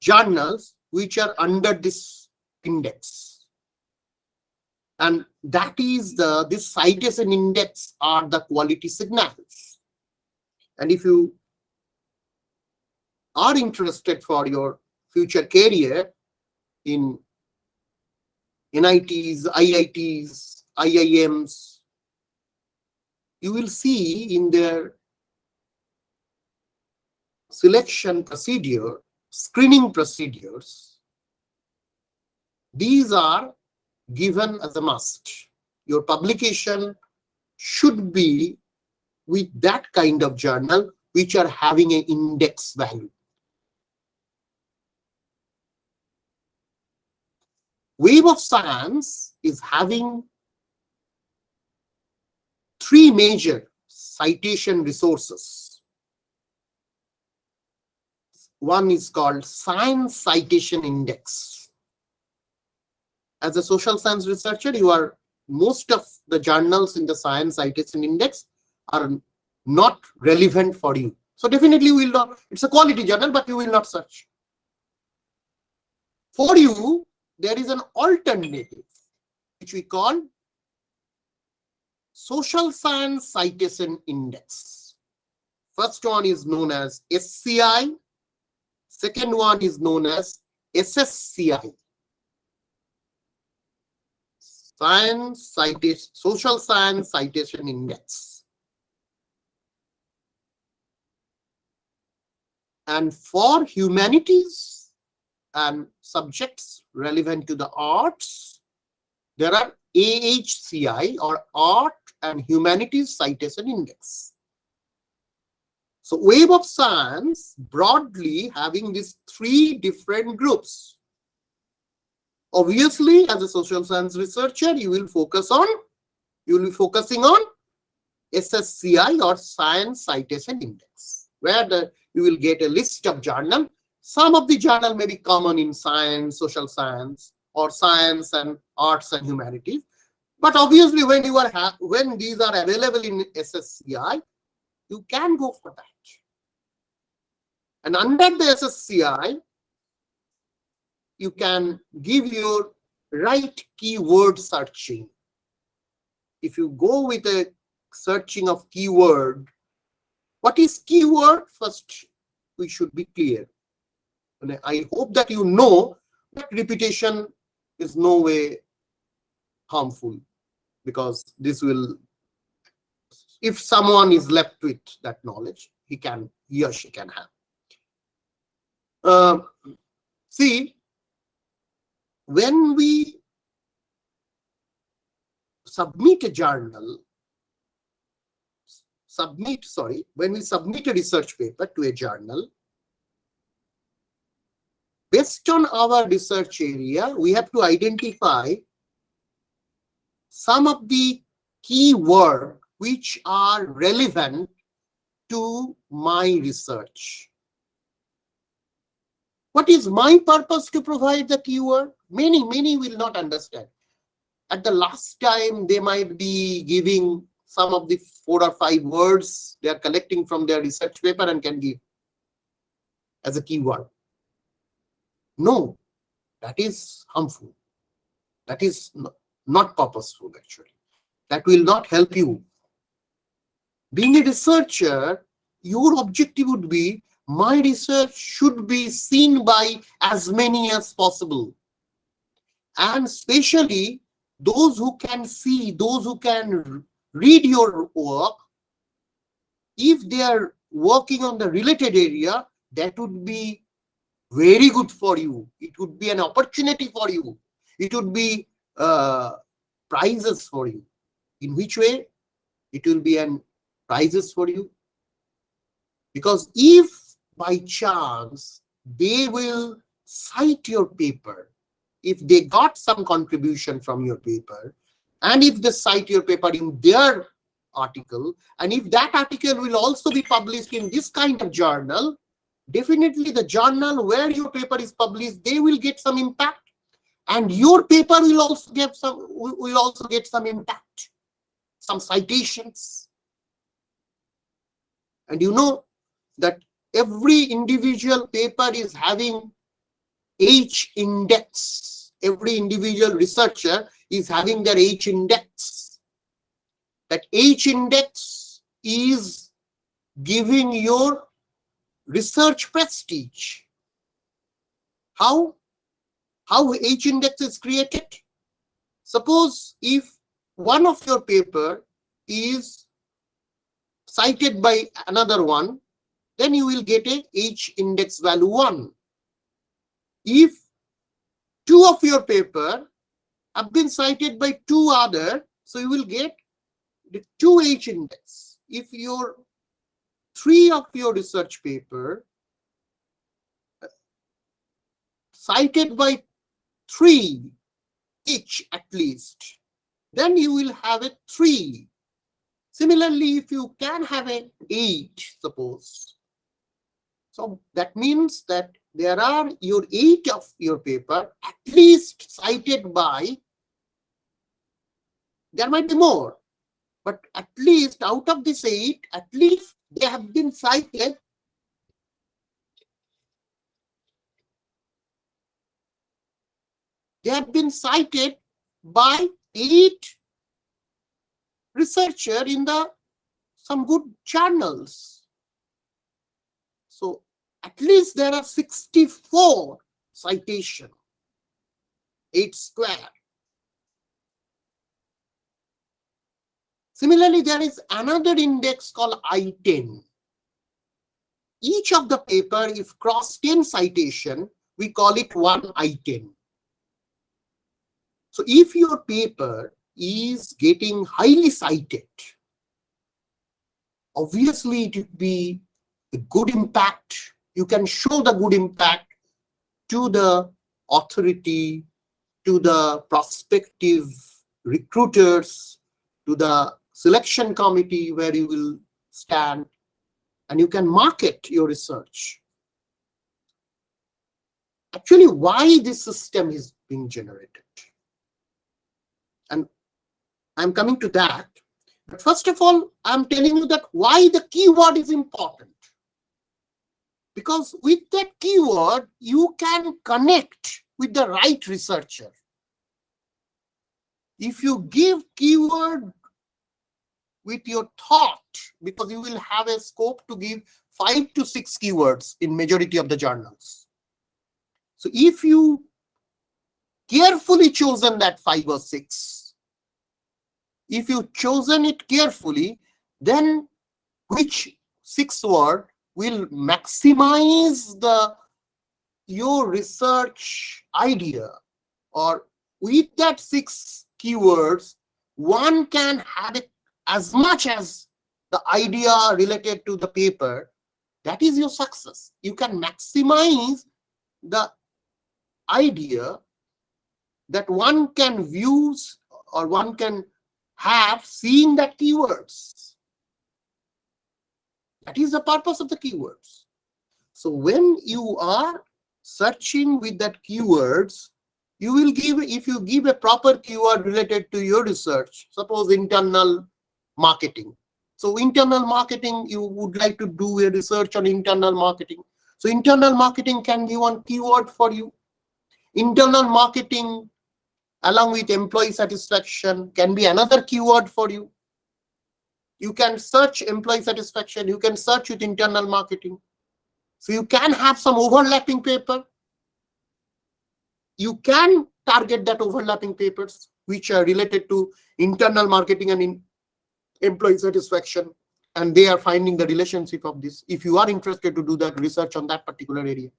journals which are under this index. And that is this citation index are the quality signals. And if you are interested for your future career in NITs, IITs, IIMs, you will see in their selection procedure, screening procedures, these are given as a must. Your publication should be with that kind of journal which are having an index value. Web of Science is having three major citation resources. One is called Science Citation Index. As a social science researcher, most of the journals in the Science Citation Index are not relevant for you. So definitely you will not, it's a quality journal, but you will not search. For you, there is an alternative, which we call Social Science Citation Index. First one is known as SCI. Second one is known as SSCI. Social Science Citation Index. And for humanities and subjects relevant to the arts, there are AHCI, or Art and Humanities Citation Index. So Web of Science broadly having these three different groups. Obviously, as a social science researcher, you will be focusing on SSCI, or Science Citation Index, where you will get a list of journals. Some of the journal may be common in science, social science, or science and arts and humanities. But obviously, when these are available in SSCI, you can go for that. And under the SSCI, you can give your right keyword searching. If you go with a searching of keyword, what is keyword? First, we should be clear. And I hope that you know that repetition is no way harmful, because this will, if someone is left with that knowledge, he or she can have. See, when we submit a journal, when we submit a research paper to a journal, based on our research area, we have to identify some of the keywords which are relevant to my research. What is my purpose to provide the keyword? Many will not understand. At the last time, they might be giving some of the 4 or 5 words they are collecting from their research paper and can give as a keyword. No, that is harmful. That is not purposeful, actually. That will not help you. Being a researcher, your objective would be, my research should be seen by as many as possible. And especially those who can see, those who can read your work, if they are working on the related area, that would be very good for you. It would be an opportunity for you. It would be prizes for you. In which way? It will be an prizes for you. Because if by chance they will cite your paper, if they got some contribution from your paper, and if they cite your paper in their article, and if that article will also be published in this kind of journal, definitely the journal where your paper is published, they will get some impact, and your paper will also get some impact, some citations. And you know that every individual paper is having H index. Every individual researcher is having their H index. That H index is giving your research prestige. How H index is created? Suppose if one of your paper is cited by another one, then you will get a H index value 1. If 2 of your paper have been cited by 2 other, so you will get the 2 H index. If your 3 of your research paper cited by 3 each at least, then you will have a 3. Similarly, if you can have an 8, suppose, so that means that there are your 8 of your paper at least cited by, there might be more, but at least out of this 8, at least they have been cited by 8 researchers in some good journals. So at least there are 64 citation, 8 square. Similarly, there is another index called I10. Each of the paper, if cross 10 citation, we call it 1 I10. So if your paper is getting highly cited, obviously it would be a good impact. You can show the good impact to the authority, to the prospective recruiters, to the selection committee where you will stand, and you can market your research. Actually, why this system is being generated? And I'm coming to that. But first of all, I'm telling you that why the keyword is important. Because with that keyword, you can connect with the right researcher. If you give keyword with your thought, because you will have a scope to give 5 to 6 keywords in majority of the journals. So if you carefully chosen that 5 or 6, if you chosen it carefully, then which 6 word will maximize your research idea, or with that 6 keywords, one can have it as much as the idea related to the paper. That is your success. You can maximize the idea that one can view or one can have seen that keywords. That is the purpose of the keywords. So when you are searching with that keywords, you will give, if you give a proper keyword related to your research, suppose internal marketing. So internal marketing, you would like to do a research on internal marketing. So internal marketing can be one keyword for you. Internal marketing along with employee satisfaction can be another keyword for you. You can search employee satisfaction, you can search with internal marketing. So you can have some overlapping paper. You can target that overlapping papers which are related to internal marketing and employee satisfaction, and they are finding the relationship of this, if you are interested to do that research on that particular area.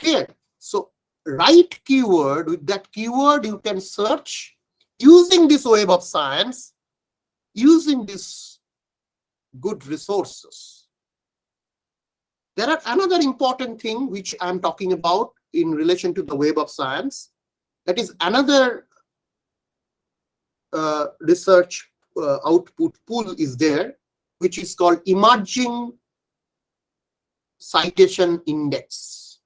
Clear? So right keyword, with that keyword you can search using this web of science, using this good resources. There are another important thing which I'm talking about in relation to the web of science. That is another research output pool is there, which is called emerging citation index.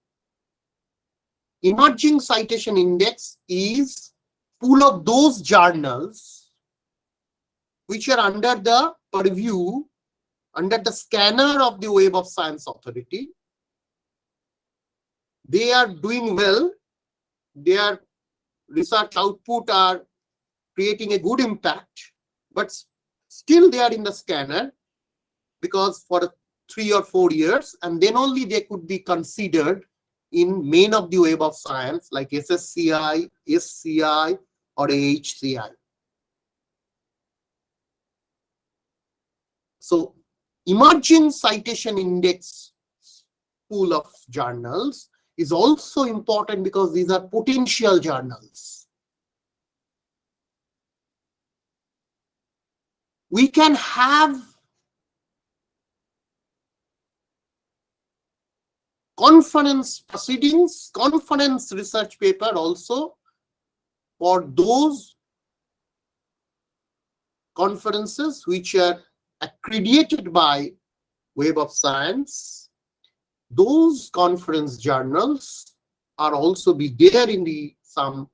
Emerging citation index is pool of those journals which are under the purview, under the scanner of the Web of Science Authority. They are doing well. Their research output are creating a good impact, but still they are in the scanner because for 3 or 4 years, and then only they could be considered in main of the Web of Science like SSCI, SCI or AHCI. So emerging citation index pool of journals is also important because these are potential journals. We can have conference proceedings, conference research paper also for those conferences which are accredited by Web of Science. Those conference journals are also be there in some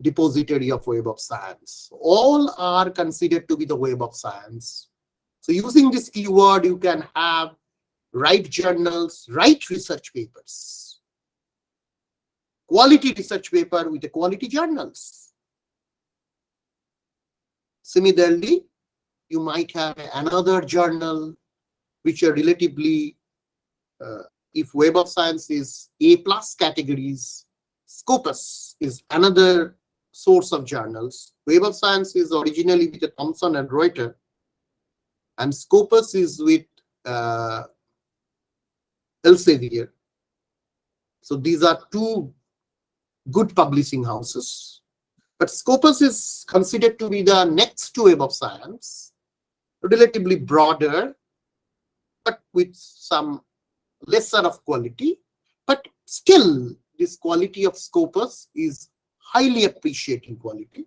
depository of Web of Science. All are considered to be the Web of Science. So using this keyword, you can have write journals, write research papers, quality research paper with the quality journals. Similarly, you might have another journal which are relatively, if Web of Science is A+ categories, Scopus is another source of journals. Web of Science is originally with Thomson and Reuters, and Scopus is with Elsevier. So these are two good publishing houses. But Scopus is considered to be the next to Web of Science, relatively broader, but with some lesser of quality. But still, this quality of Scopus is highly appreciating quality.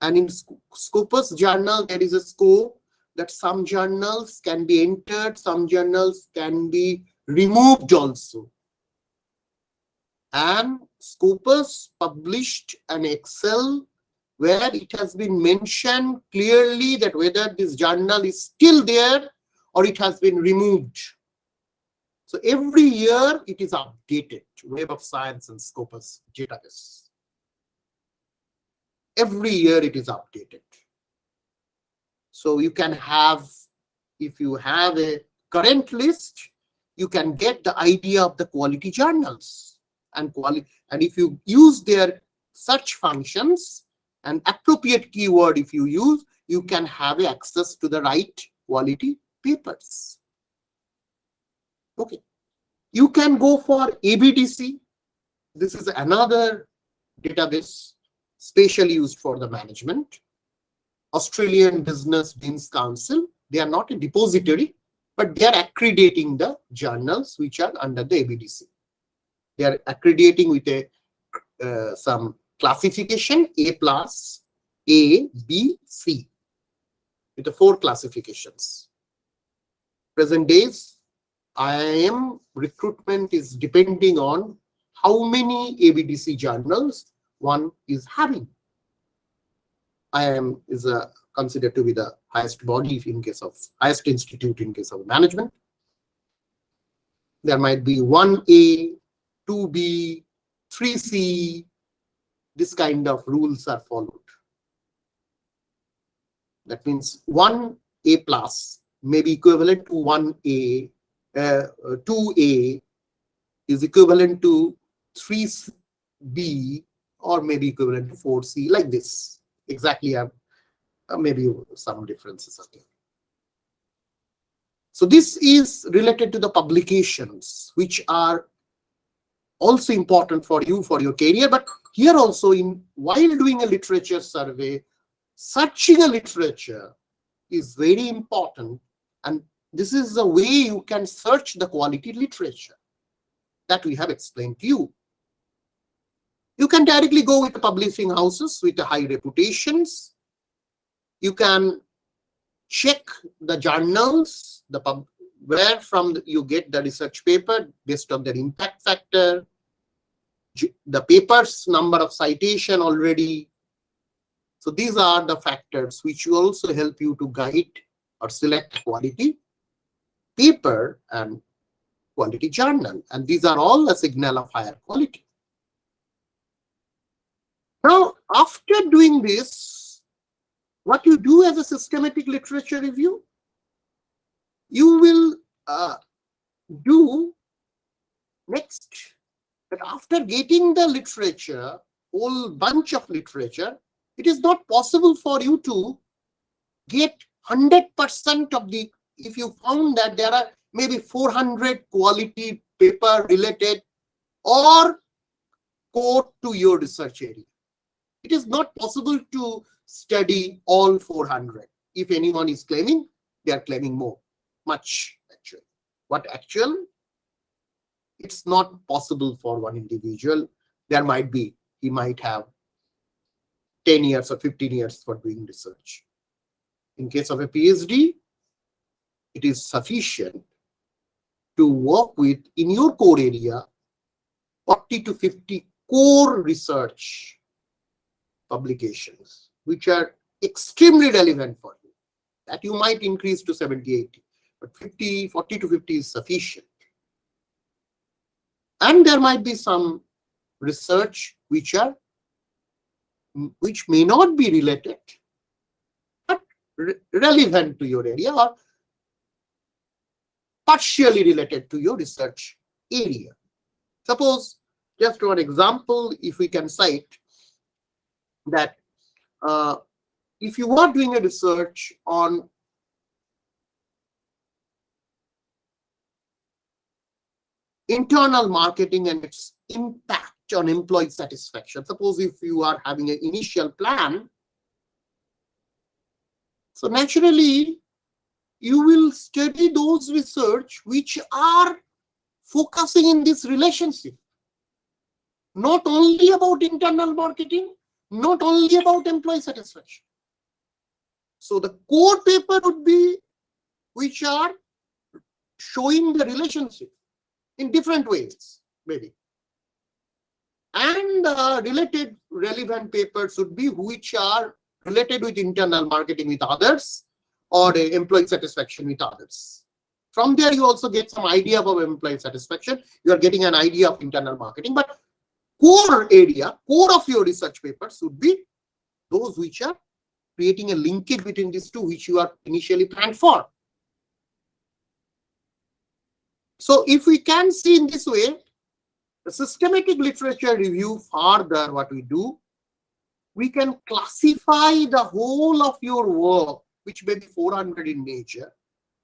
And in Scopus journal, there is a scope that some journals can be entered, some journals can be removed also. And Scopus published an Excel where it has been mentioned clearly that whether this journal is still there or it has been removed. So every year it is updated, Web of Science and Scopus database. Every year it is updated. So you can have, if you have a current list, you can get the idea of the quality journals and quality. And if you use their search functions and appropriate keyword, if you use, you can have access to the right quality papers. Okay. You can go for ABDC. This is another database specially used for the management. Australian Business Deans Council. They are not a depository, but they are accrediting the journals which are under the ABDC. They are accrediting with a some classification A+, A, B, C, with the 4 classifications. Present days, IIM recruitment is depending on how many ABDC journals one is having. IIM is considered to be the highest body in case of highest institute in case of management. There might be 1A, 2B, 3C. This kind of rules are followed. That means 1A+ may be equivalent to 1A, 2A is equivalent to 3B, or maybe equivalent to 4C, like this. Exactly, maybe some differences are there. So this is related to the publications, which are also important for you, for your career. But here also, while doing a literature survey, searching a literature is very important. And this is the way you can search the quality literature that we have explained to you. You can directly go with the publishing houses with the high reputations. You can check the journals, where from you get the research paper based on their impact factor, the paper's number of citation already. So these are the factors which will also help you to guide or select quality paper and quality journal. And these are all a signal of higher quality. Now, after doing this, what you do as a systematic literature review, you will do next. But after getting the literature, whole bunch of literature, it is not possible for you to get 100% of the, if you found that there are maybe 400 quality paper related or core to your research area, it is not possible to study all 400. If anyone is claiming, they are claiming more, much actually. What actual? It's not possible for one individual. There might be, he might have 10 years or 15 years for doing research. In case of a PhD, it is sufficient to work with, in your core area, 40 to 50 core research publications, which are extremely relevant for you. That you might increase to 70, 80, but 40 to 50 is sufficient. And there might be some research which may not be related, but relevant to your area or partially related to your research area. Suppose, just one example, if we can cite that if you are doing a research on internal marketing and its impact on employee satisfaction, suppose if you are having an initial plan, so naturally you will study those research which are focusing in this relationship, not only about internal marketing, not only about employee satisfaction. So the core paper would be which are showing the relationship in different ways, maybe. And related relevant papers would be which are related with internal marketing with others or employee satisfaction with others. From there, you also get some idea of employee satisfaction. You are getting an idea of internal marketing, but core area, core of your research papers would be those which are creating a linkage between these two, which you are initially planned for. So if we can see in this way, the systematic literature review further, what we do, we can classify the whole of your work, which may be 400 in nature.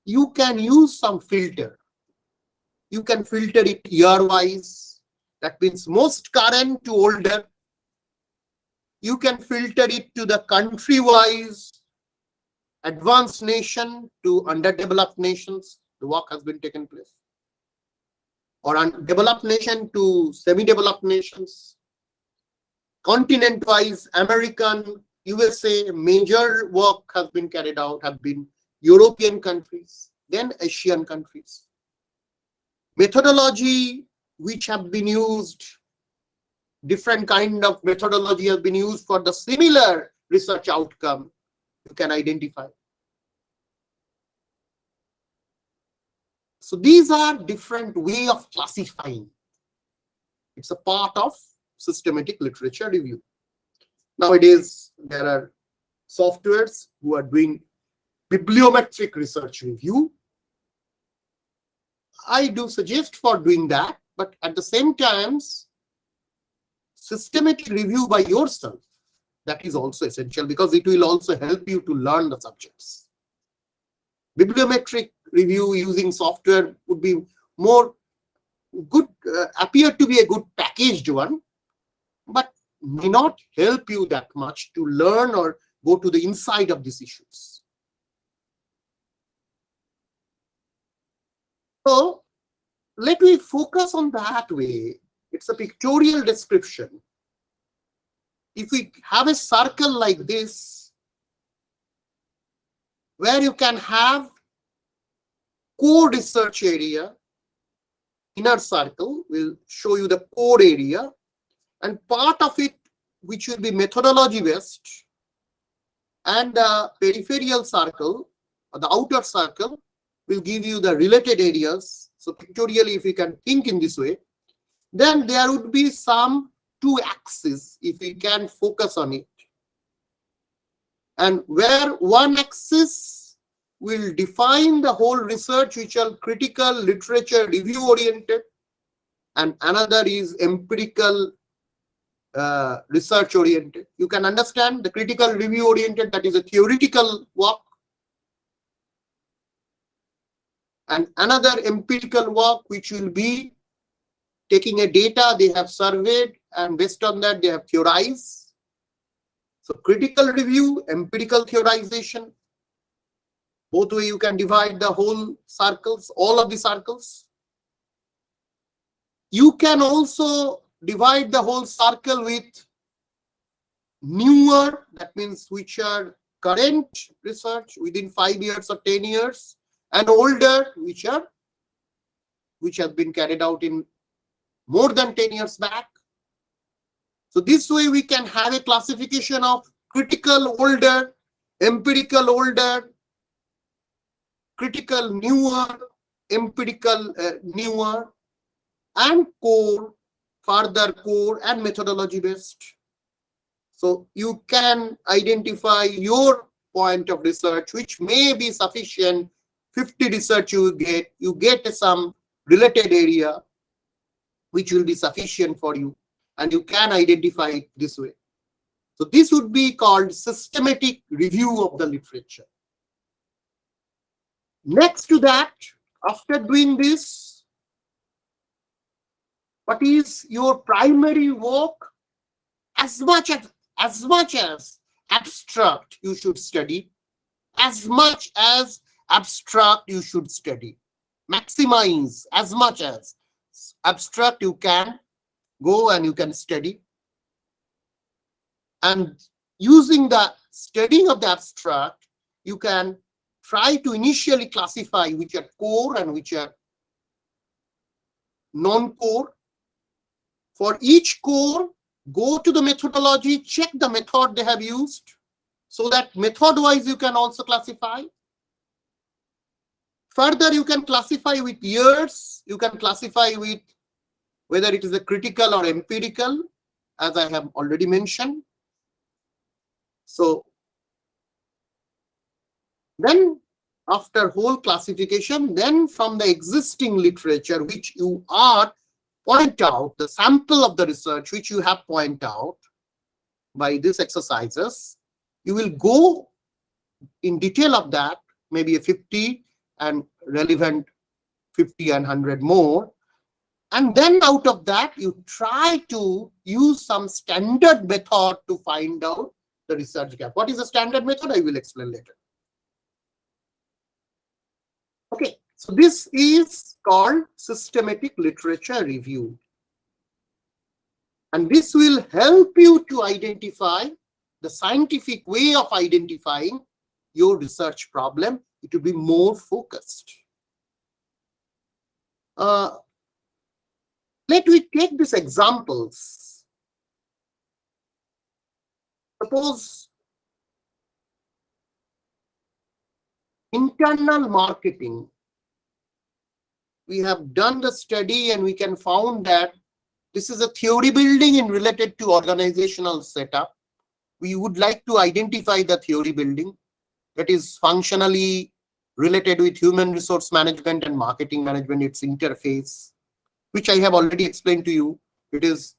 You can use some filter. You can filter it year-wise. That means most current to older. You can filter it to the country-wise, advanced nation to underdeveloped nations. The work has been taken place. Or developed nation to semi-developed nations. Continent-wise, American, USA, major work has been carried out, have been European countries, then Asian countries. Methodology which have been used, different kind of methodology has been used for the similar research outcome, you can identify. So these are different way of classifying. It's a part of systematic literature review. Nowadays, there are softwares who are doing bibliometric research review. I do suggest for doing that, but at the same time, systematic review by yourself, that is also essential because it will also help you to learn the subjects. Bibliometric review using software would be more good, appear to be a good packaged one, but may not help you that much to learn or go to the inside of these issues. So let me focus on that way. It's a pictorial description. If we have a circle like this, where you can have core research area, inner circle will show you the core area, and part of it which will be methodology based, and the peripheral circle or the outer circle will give you the related areas. So pictorially, if you can think in this way, then there would be some two axes if we can focus on it, and where one axis will define the whole research which are critical literature review oriented, and another is empirical research oriented. You can understand the critical review oriented, that is a theoretical work, And another empirical work which will be taking a data they have surveyed, and based on that they have theorized. So critical review, empirical theorization. Both way you can divide the whole circles, all of the circles. You can also divide the whole circle with newer, that means which are current research within 5 years or 10 years, and older, which have been carried out in more than 10 years back. So this way we can have a classification of critical older, empirical older, critical newer, empirical newer, and core, further core, and methodology based. So you can identify your point of research, which may be sufficient. 50 research you get some related area which will be sufficient for you, and you can identify it this way. So this would be called systematic review of the literature. Next to that, after doing this, what is your primary work? As much as abstract you should study, as much as abstract you should study. Maximize as much as abstract you can go and you can study. And using the studying of the abstract, you can try to initially classify which are core and which are non-core. For each core, go to the methodology, check the method they have used, so that method-wise you can also classify. Further, you can classify with years, you can classify with whether it is a critical or empirical, as I have already mentioned. So then after whole classification, then from the existing literature which you are point out, the sample of the research which you have point out by these exercises, you will go in detail of that, maybe a 50 and relevant 50 and 100 more. And then out of that, you try to use some standard method to find out the research gap. What is the standard method? I will explain later. Okay, so this is called systematic literature review. And this will help you to identify the scientific way of identifying your research problem. It will be more focused. Let me take these examples. Suppose internal marketing. We have done the study and we can found that this is a theory building in related to organizational setup. We would like to identify the theory building that is functionally related with human resource management and marketing management, its interface, which I have already explained to you. It is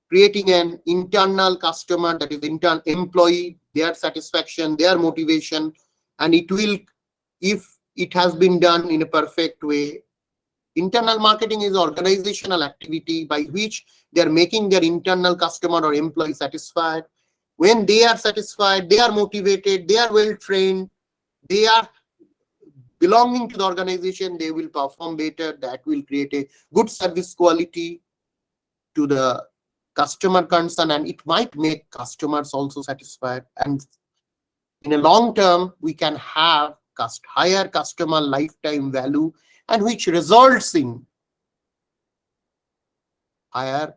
creating an internal customer, that is internal employee, their satisfaction, their motivation, and it will, if it has been done in a perfect way. Internal marketing is organizational activity by which they are making their internal customer or employee satisfied. When they are satisfied, they are motivated, they are well trained, they are belonging to the organization, they will perform better. That will create a good service quality to the customer concern, and it might make customers also satisfied. And in a long term, we can have higher customer lifetime value, and which results in higher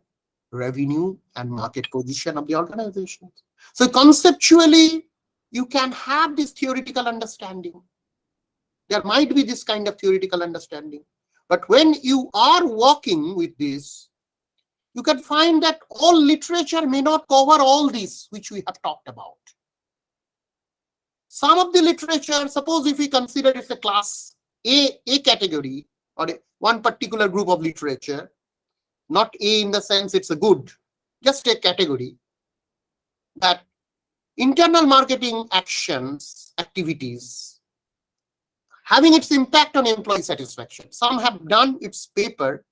revenue and market position of the organization. So conceptually, you can have this theoretical understanding. There might be this kind of theoretical understanding. But when you are working with this, you can find that all literature may not cover all this which we have talked about. Some of the literature, suppose if we consider it's a class A category, or one particular group of literature, not A in the sense it's a good, just a category, that internal marketing activities having its impact on employee satisfaction. Some have done its paper.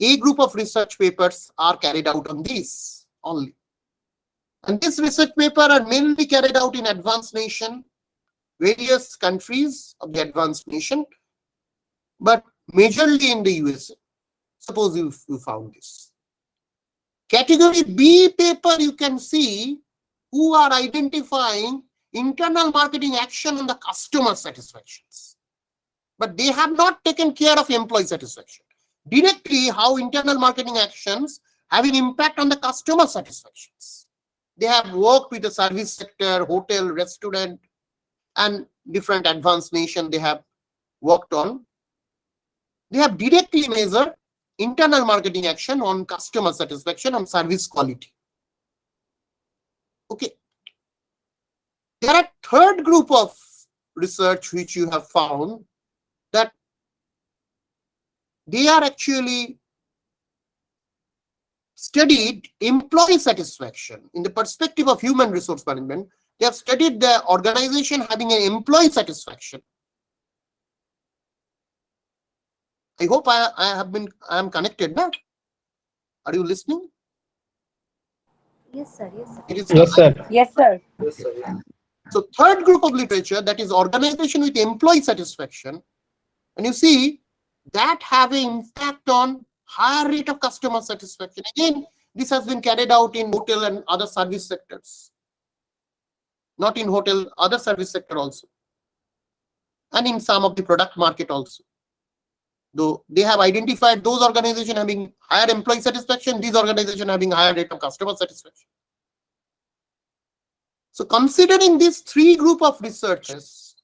A group of research papers are carried out on this only. And this research paper are mainly carried out in advanced nation, various countries of the advanced nation, but majorly in the USA. Suppose you found this. Category B paper, you can see who are identifying internal marketing action on the customer satisfactions. But they have not taken care of employee satisfaction. Directly, how internal marketing actions have an impact on the customer satisfactions. They have worked with the service sector, hotel, restaurant, and different advanced nation they have worked on. They have directly measured internal marketing action on customer satisfaction and service quality. Okay. There are third group of research which you have found that they are actually studied employee satisfaction in the perspective of human resource management. They have studied the organization having an employee satisfaction. I hope I am connected now. Are you listening? Yes, sir. Yes, sir. It is Yes, sir. Yes, sir. Yes, sir. Yeah. So third group of literature, that is organization with employee satisfaction, and you see that have an impact on higher rate of customer satisfaction. Again, this has been carried out in hotel and other service sectors. Not in hotel, other service sector also. And in some of the product market also. Though they have identified those organizations having higher employee satisfaction, these organizations having higher rate of customer satisfaction. So considering these three group of researchers,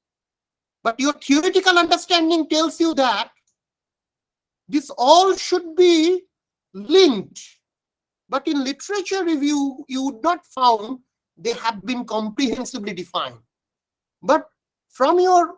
but your theoretical understanding tells you that this all should be linked. But in literature review, you would not found they have been comprehensively defined. But from your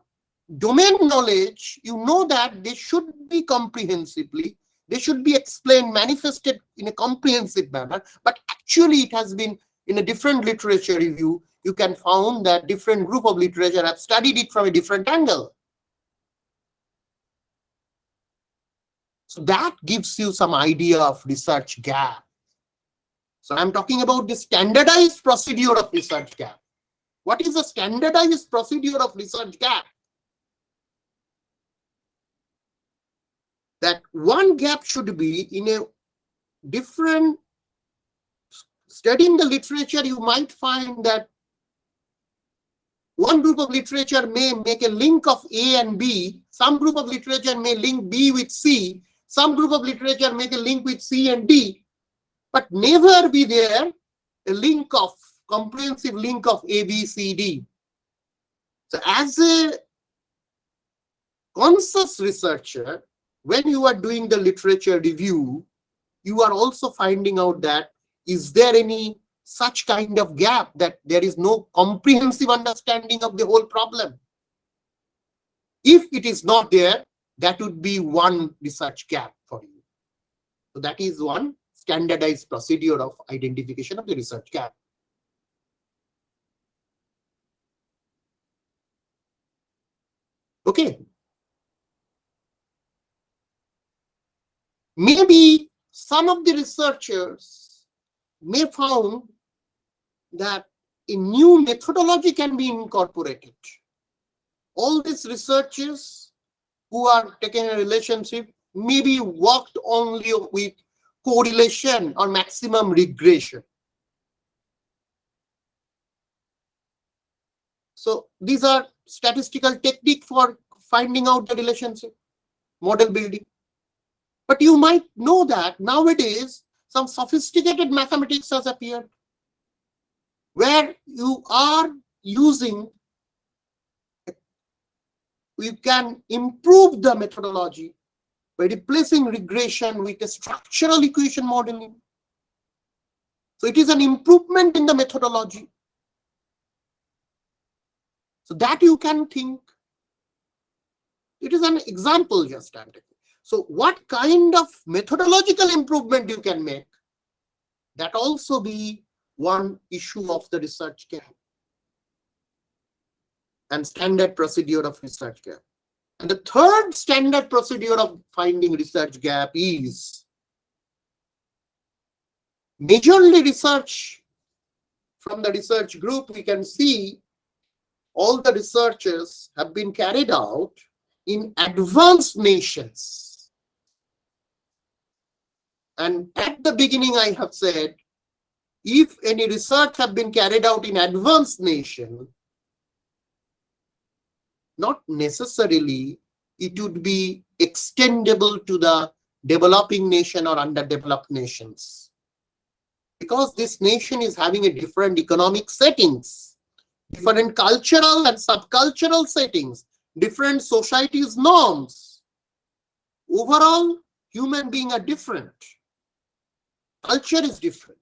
domain knowledge, you know that they should be comprehensively, they should be explained, manifested in a comprehensive manner. But actually it has been in a different literature review, you can found that different group of literature have studied it from a different angle. So that gives you some idea of research gap. So I'm talking about the standardized procedure of research gap. What is the standardized procedure of research gap? That one gap should be in a different, studying the literature, you might find that one group of literature may make a link of A and B, some group of literature may link B with C, some group of literature make a link with C and D, but never be there a link of, comprehensive link of A, B, C, D. So as a conscious researcher, when you are doing the literature review, you are also finding out that is there any such kind of gap that there is no comprehensive understanding of the whole problem. If it is not there, that would be one research gap for you. So that is one standardized procedure of identification of the research gap. Okay. Maybe some of the researchers may found that a new methodology can be incorporated. All these researchers who are taking a relationship maybe worked only with correlation or maximum regression. So these are statistical technique for finding out the relationship, model building. But you might know that nowadays some sophisticated mathematics has appeared where you are using, you can improve the methodology by replacing regression with a structural equation modeling. So it is an improvement in the methodology. So that you can think. It is an example just I'm taking. So what kind of methodological improvement you can make, that also be one issue of the research gap and standard procedure of research gap. And the third standard procedure of finding research gap is majorly research. From the research group, we can see all the researches have been carried out in advanced nations. And at the beginning, I have said, if any research have been carried out in advanced nation, not necessarily it would be extendable to the developing nation or underdeveloped nations. Because this nation is having a different economic settings, different cultural and subcultural settings, different societies norms. Overall, human beings are different. Culture is different.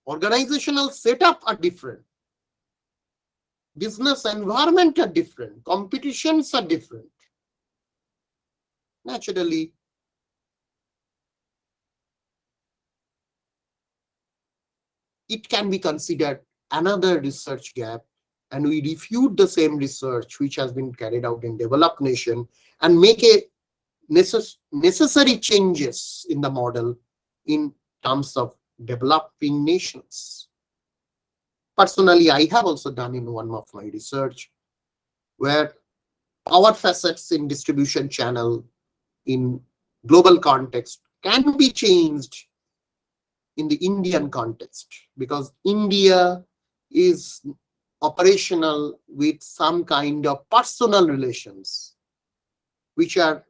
Organizational setup are different. Business environment are different. Competitions are different. Naturally, it can be considered another research gap, and we refute the same research which has been carried out in developed nation and make a necessary changes in the model in terms of developing nations. Personally, I have also done in one of my research where power facets in distribution channel in global context can be changed in the Indian context, because India is operational with some kind of personal relations, which are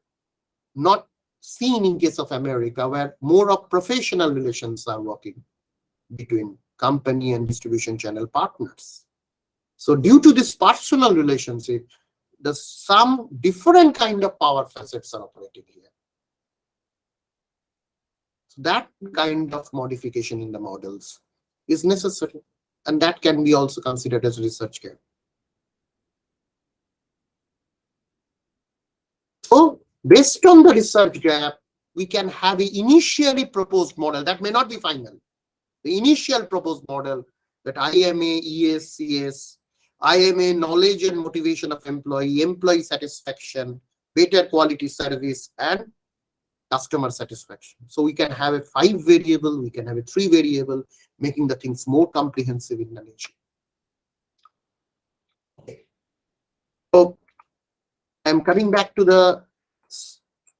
not seen in case of America, where more of professional relations are working between company and distribution channel partners. So due to this personal relationship, some different kind of power facets are operating here. So that kind of modification in the models is necessary, and that can be also considered as research gap. So based on the research gap, we can have an initially proposed model that may not be final. The initial proposed model that IMA, ESCS, IMA, knowledge and motivation of employee satisfaction, better quality service, and customer satisfaction. So we can have a 5 variable, we can have a 3 variable, making the things more comprehensive in the nature. Okay. So I'm coming back to the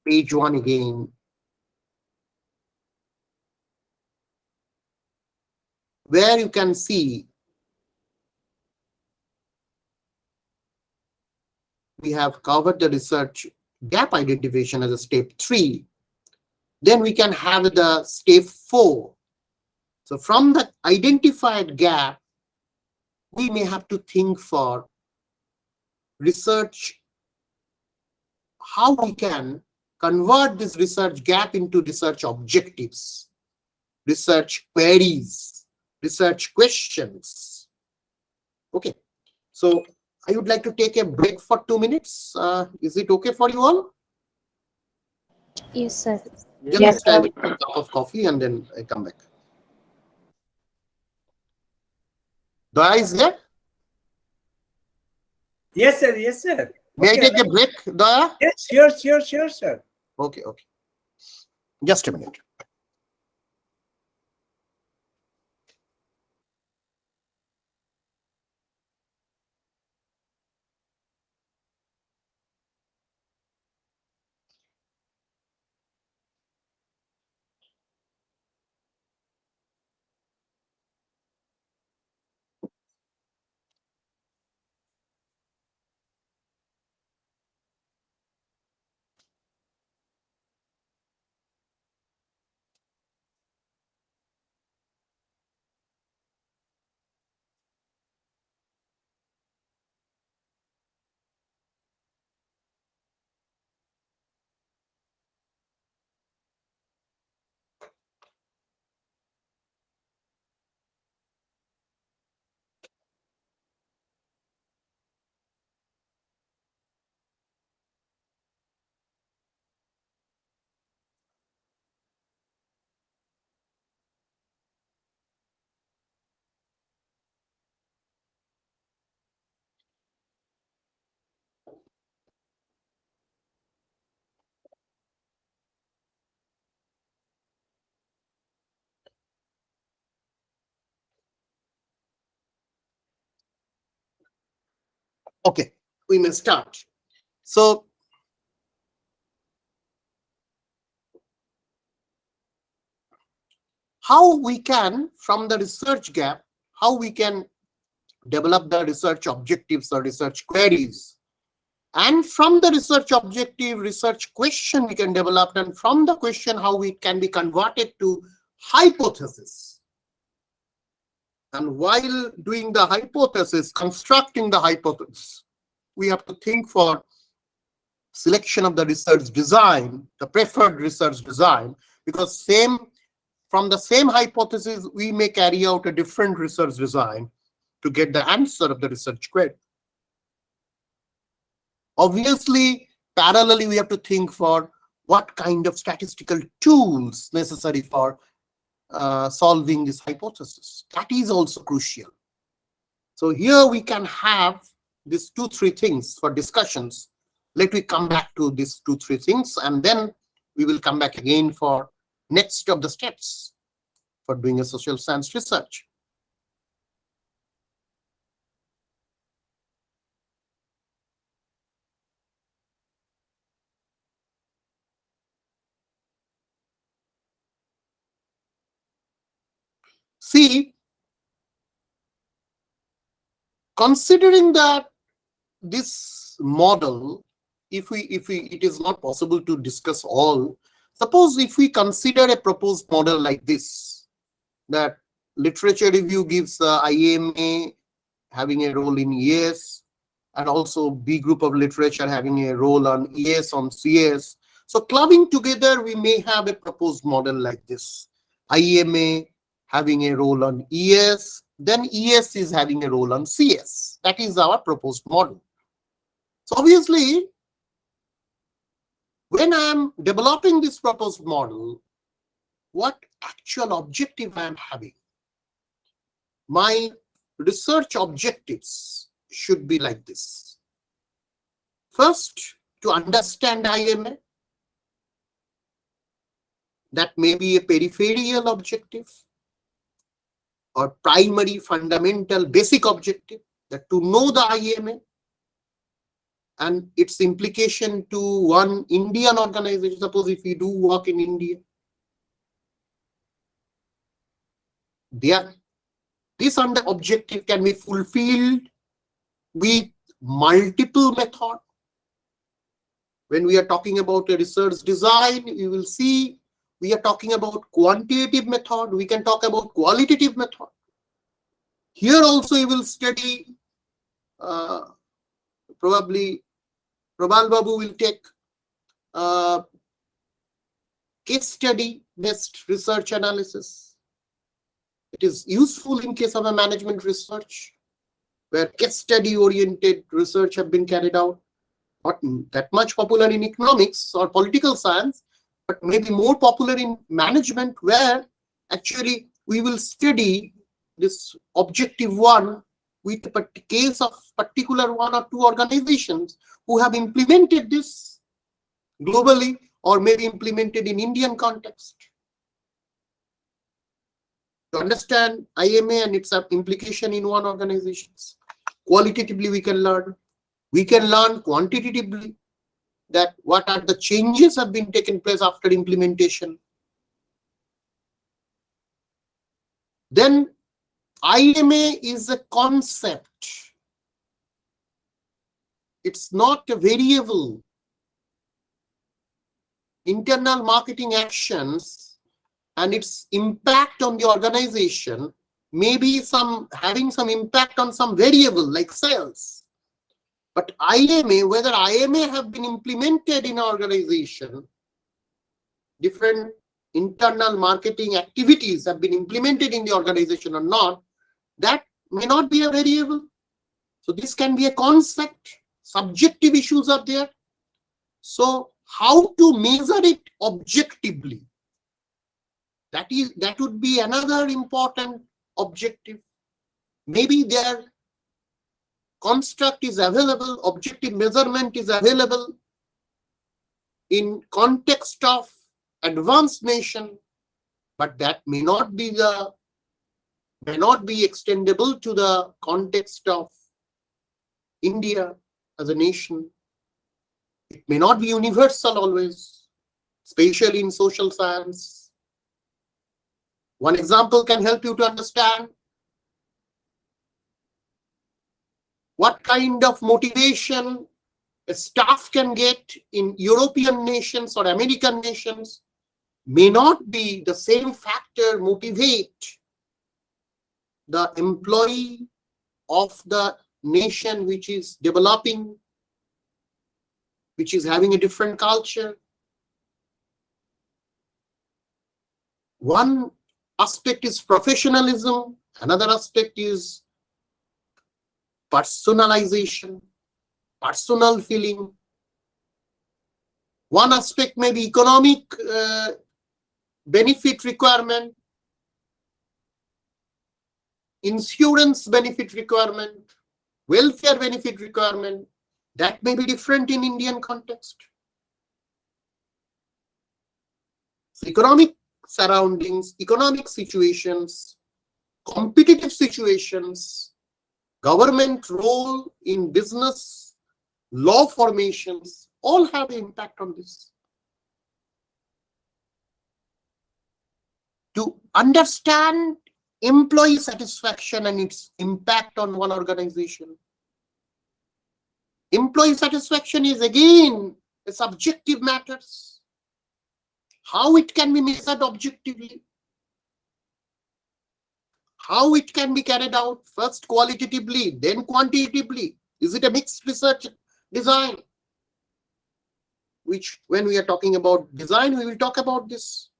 page 1 again. Where you can see we have covered the research gap identification as a step 3. Then we can have the step 4. So from the identified gap, we may have to think for research, how we can convert this research gap into research objectives, research queries, research questions. Okay, so I would like to take a break for 2 minutes. Is it okay for you all? Yes, sir. Just I will take a cup of coffee and then I come back. Daya is there? Yes, sir. Yes, sir. May I take a break, Daya? Yes, sure, sir. Okay. Just a minute. Okay, we may start. So how we can, from the research gap, how we can develop the research objectives or research queries, and from the research objective, research question we can develop, and from the question how it can be converted to hypothesis. And while doing the hypothesis, constructing the hypothesis, we have to think for selection of the research design, the preferred research design, because from the same hypothesis we may carry out a different research design to get the answer of the research query. Obviously, parallelly, we have to think for what kind of statistical tools necessary for solving this hypothesis. That is also crucial. So here we can have these 2-3 things for discussions. Let me come back to these 2-3 things, and then we will come back again for next of the steps for doing a social science research. See, considering that this model, it is not possible to discuss all. Suppose if we consider a proposed model like this, that literature review gives IMA having a role in ES, and also B group of literature having a role on ES, on CS. So clubbing together, we may have a proposed model like this. IMA having a role on ES, then ES is having a role on CS. That is our proposed model. So obviously, when I am developing this proposed model, what actual objective I am having? My research objectives should be like this. First, to understand IMA. That may be a peripheral objective or primary, fundamental, basic objective, that to know the IMA and its implication to one Indian organization. Suppose if we do work in India, this under objective can be fulfilled with multiple methods. When we are talking about a research design, you will see we are talking about quantitative method. We can talk about qualitative method. Here also you will study, probably Prabal Babu will take case study based research analysis. It is useful in case of a management research where case study oriented research have been carried out. Not that much popular in economics or political science, but maybe more popular in management, where actually we will study this objective one with a case of particular 1 or 2 organizations who have implemented this globally or maybe implemented in Indian context. To understand IMA and its implication in one organization. Qualitatively we can learn. We can learn quantitatively that what are the changes have been taken place after implementation. Then IMA is a concept. It's not a variable. Internal marketing actions and its impact on the organization may be having some impact on some variable like sales. But IMA, whether IMA have been implemented in an organization, different internal marketing activities have been implemented in the organization or not, that may not be a variable. So this can be a concept. Subjective issues are there. So how to measure it objectively? That would be another important objective. Maybe their construct is available, objective measurement is available in context of advanced nation, but that may not be extendable to the context of India as a nation. It may not be universal always, especially in social science. One example can help you to understand what kind of motivation a staff can get in European nations or American nations may not be the same factor motivate the employee of the nation which is developing, which is having a different culture. One aspect is professionalism, another aspect is personalization, personal feeling. One aspect may be economic benefit requirement, insurance benefit requirement, welfare benefit requirement. That may be different in Indian context. So economic surroundings, economic situations, competitive situations, government role in business, law formations, all have an impact on this. To understand employee satisfaction and its impact on one organization, employee satisfaction is again a subjective matters. How it can be measured objectively, how it can be carried out, first qualitatively, then quantitatively. Is it a mixed research design? Which, when we are talking about design, we will talk about this.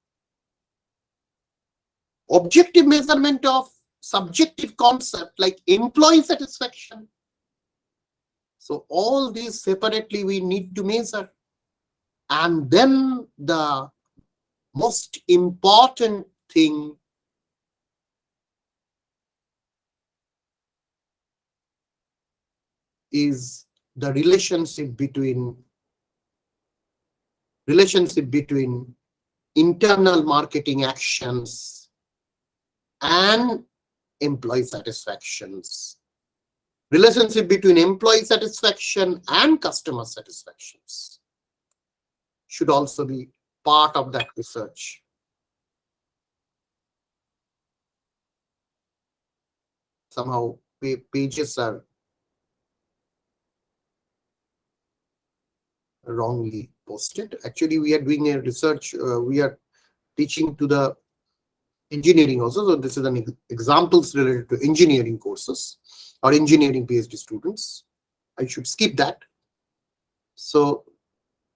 Objective measurement of subjective concept like employee satisfaction. So all these separately we need to measure. And then the most important thing is the relationship between internal marketing actions and employee satisfactions. Relationship between employee satisfaction and customer satisfactions should also be part of that research. Somehow pages are wrongly posted. Actually, we are doing a research. We are teaching to the engineering also. So this is an examples related to engineering courses or engineering PhD students. I should skip that. So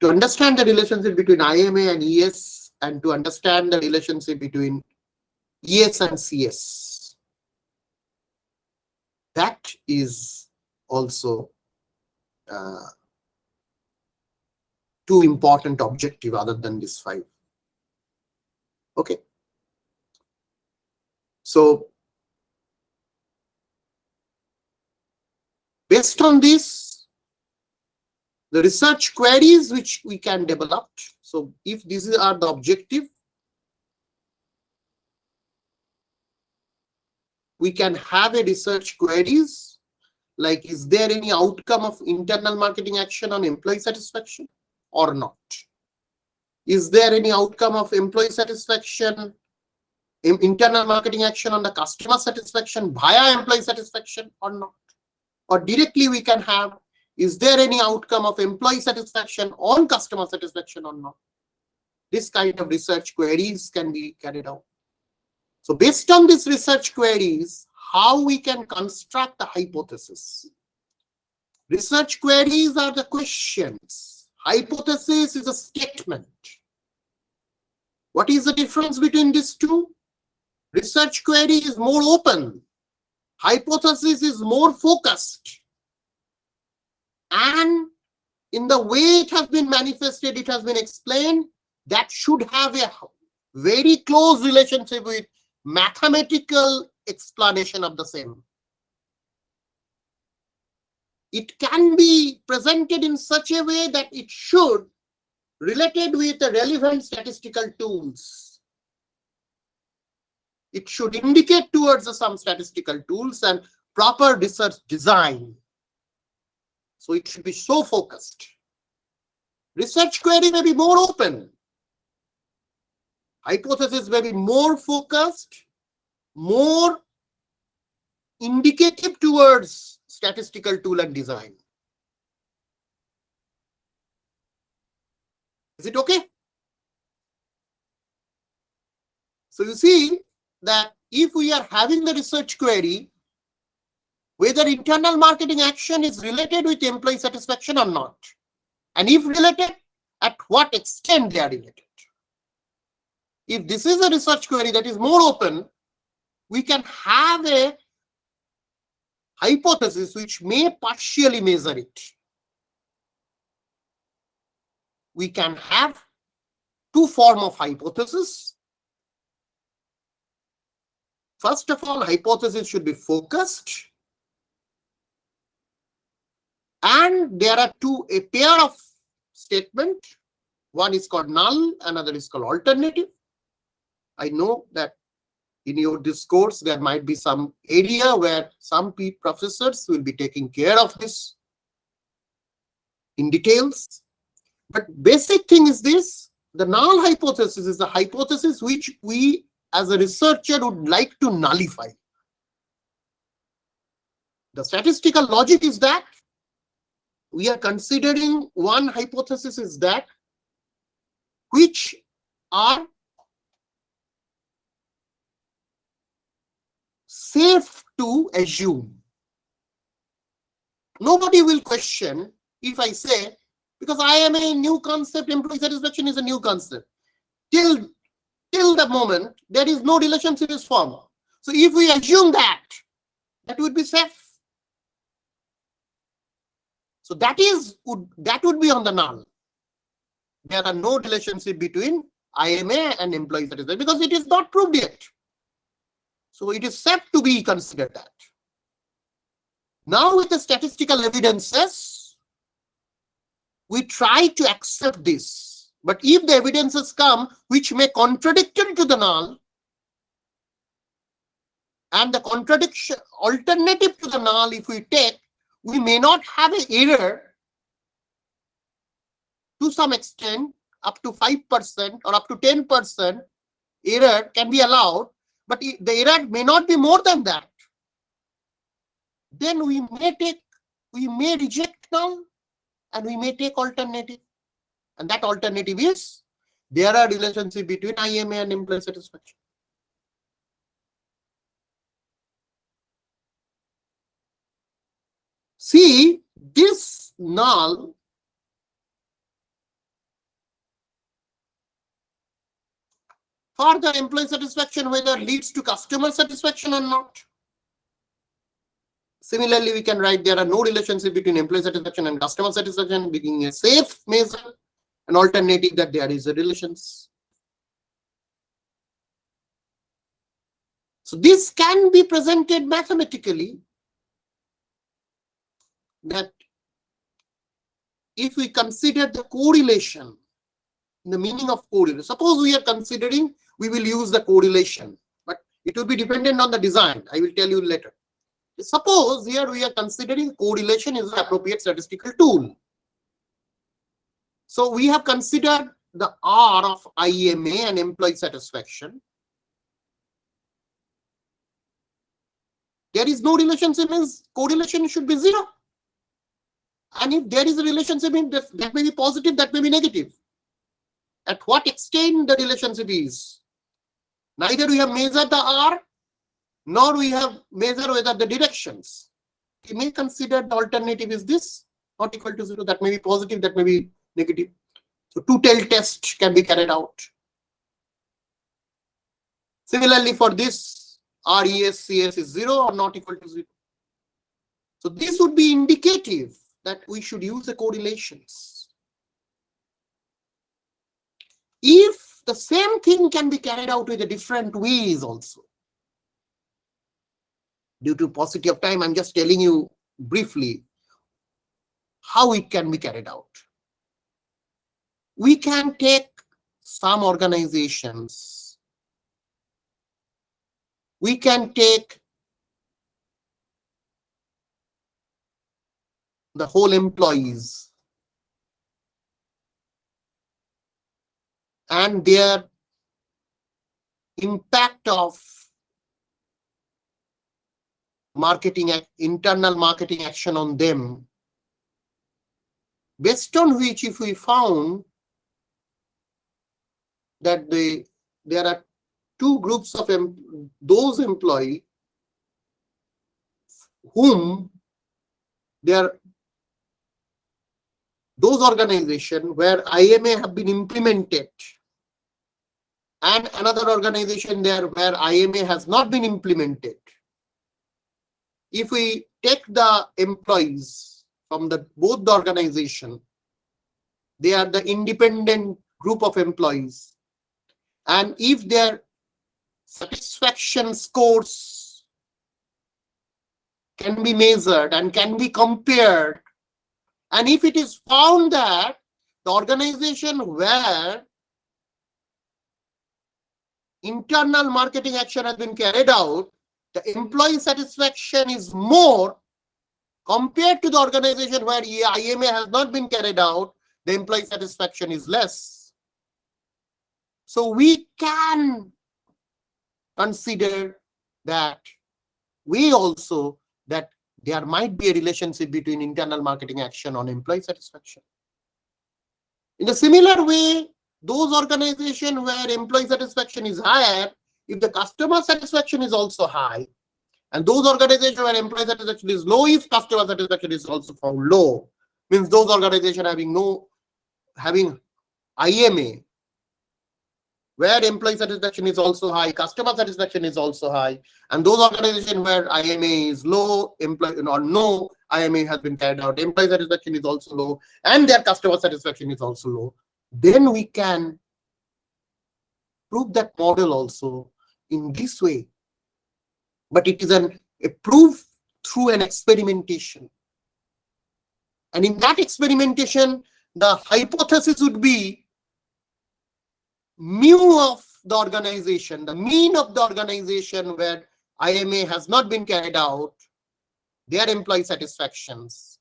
to understand the relationship between IMA and ES, and to understand the relationship between ES and CS, that is also two important objective other than this 5. Okay. So based on this, the research queries which we can develop. So if these are the objective, we can have a research queries like, is there any outcome of internal marketing action on employee satisfaction or not? Is there any outcome of employee satisfaction, internal marketing action on the customer satisfaction via employee satisfaction or not? Or directly we can have, is there any outcome of employee satisfaction on customer satisfaction or not? This kind of research queries can be carried out. So based on these research queries, how we can construct the hypothesis. Research queries are the questions. Hypothesis is a statement. What is the difference between these two? Research query is more open. Hypothesis is more focused. And in the way it has been manifested, it has been explained, that should have a very close relationship with mathematical explanation of the same. It can be presented in such a way that it should related with the relevant statistical tools. It should indicate towards some statistical tools and proper research design. So it should be so focused. Research query may be more open. Hypothesis may be more focused, more indicative towards statistical tool and design. Is it okay? So you see that if we are having the research query, whether internal marketing action is related with employee satisfaction or not, and if related, at what extent they are related. If this is a research query that is more open, we can have a hypothesis which may partially measure it. We can have two forms of hypothesis. First of all, hypothesis should be focused. And there are a pair of statement. One is called null, another is called alternative. I know that in your discourse, there might be some area where some professors will be taking care of this in details. But basic thing is this: the null hypothesis is a hypothesis which we as a researcher would like to nullify. The statistical logic is that we are considering one hypothesis is that which are safe to assume. Nobody will question if I say, because I am a new concept, employee satisfaction is a new concept. Till the moment, there is no relationship is formed. So if we assume that would be safe. So that would be on the null. There are no relationship between IMA and employee satisfaction because it is not proved yet. So it is safe to be considered that. Now with the statistical evidences, we try to accept this. But if the evidences come which may contradict to the null, and the contradiction alternative to the null if we take, we may not have an error to some extent, up to 5% or up to 10% error can be allowed, but the error may not be more than that. Then we may reject null and we may take alternative. And that alternative is there are relationship between IMA and employee satisfaction. See, this null for the employee satisfaction whether leads to customer satisfaction or not. Similarly, we can write there are no relationship between employee satisfaction and customer satisfaction, being a safe measure, an alternative that there is a relations. So this can be presented mathematically, that if we consider the correlation, the meaning of correlation, suppose we are considering, we will use the correlation, but it will be dependent on the design. I will tell you later. Suppose here we are considering correlation is the appropriate statistical tool. So we have considered the R of IMA and employee satisfaction. There is no relationship, means correlation should be 0. And if there is a relationship, that may be positive, that may be negative. At what extent the relationship is? Neither we have measured the R, nor we have measured whether the directions. We may consider the alternative is this, not equal to 0. That may be positive, that may be negative. So two-tailed test can be carried out. Similarly, for this, RES, CS is 0 or not equal to 0. So this would be indicative that we should use the correlations. If the same thing can be carried out with a different ways also. Due to paucity of time, I'm just telling you briefly how it can be carried out. We can take some organizations. We can take the whole employees and their impact of internal marketing action on them, based on which if we found that there are two groups of those employees whom those organizations where IMA have been implemented and another organization there where IMA has not been implemented. If we take the employees from both the organization, they are the independent group of employees, and if their satisfaction scores can be measured and can be compared, and if it is found that the organization where internal marketing action has been carried out, the employee satisfaction is more compared to the organization where IMA has not been carried out, the employee satisfaction is less. So we can consider that that there might be a relationship between internal marketing action on employee satisfaction. In a similar way, those organizations where employee satisfaction is higher, if the customer satisfaction is also high, and those organizations where employee satisfaction is low, if customer satisfaction is also found low, means those organizations having IMA, where employee satisfaction is also high, customer satisfaction is also high, and those organizations where IMA is low, no IMA has been carried out, employee satisfaction is also low, and their customer satisfaction is also low, then we can prove that model also in this way. But it is a proof through an experimentation. And in that experimentation, the hypothesis would be mu of the organization, the mean of the organization where IMA has not been carried out, their employee satisfactions.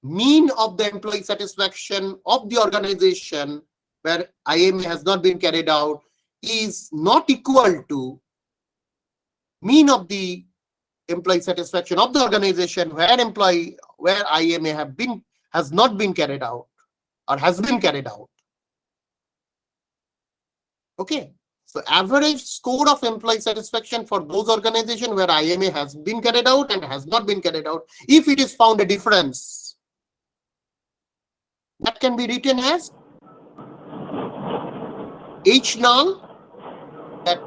Mean of the employee satisfaction of the organization where IMA has not been carried out is not equal to mean of the employee satisfaction of the organization where IMA has not been carried out or has been carried out. Okay, so average score of employee satisfaction for those organizations where IMA has been carried out and has not been carried out, if it is found a difference, that can be written as H null, that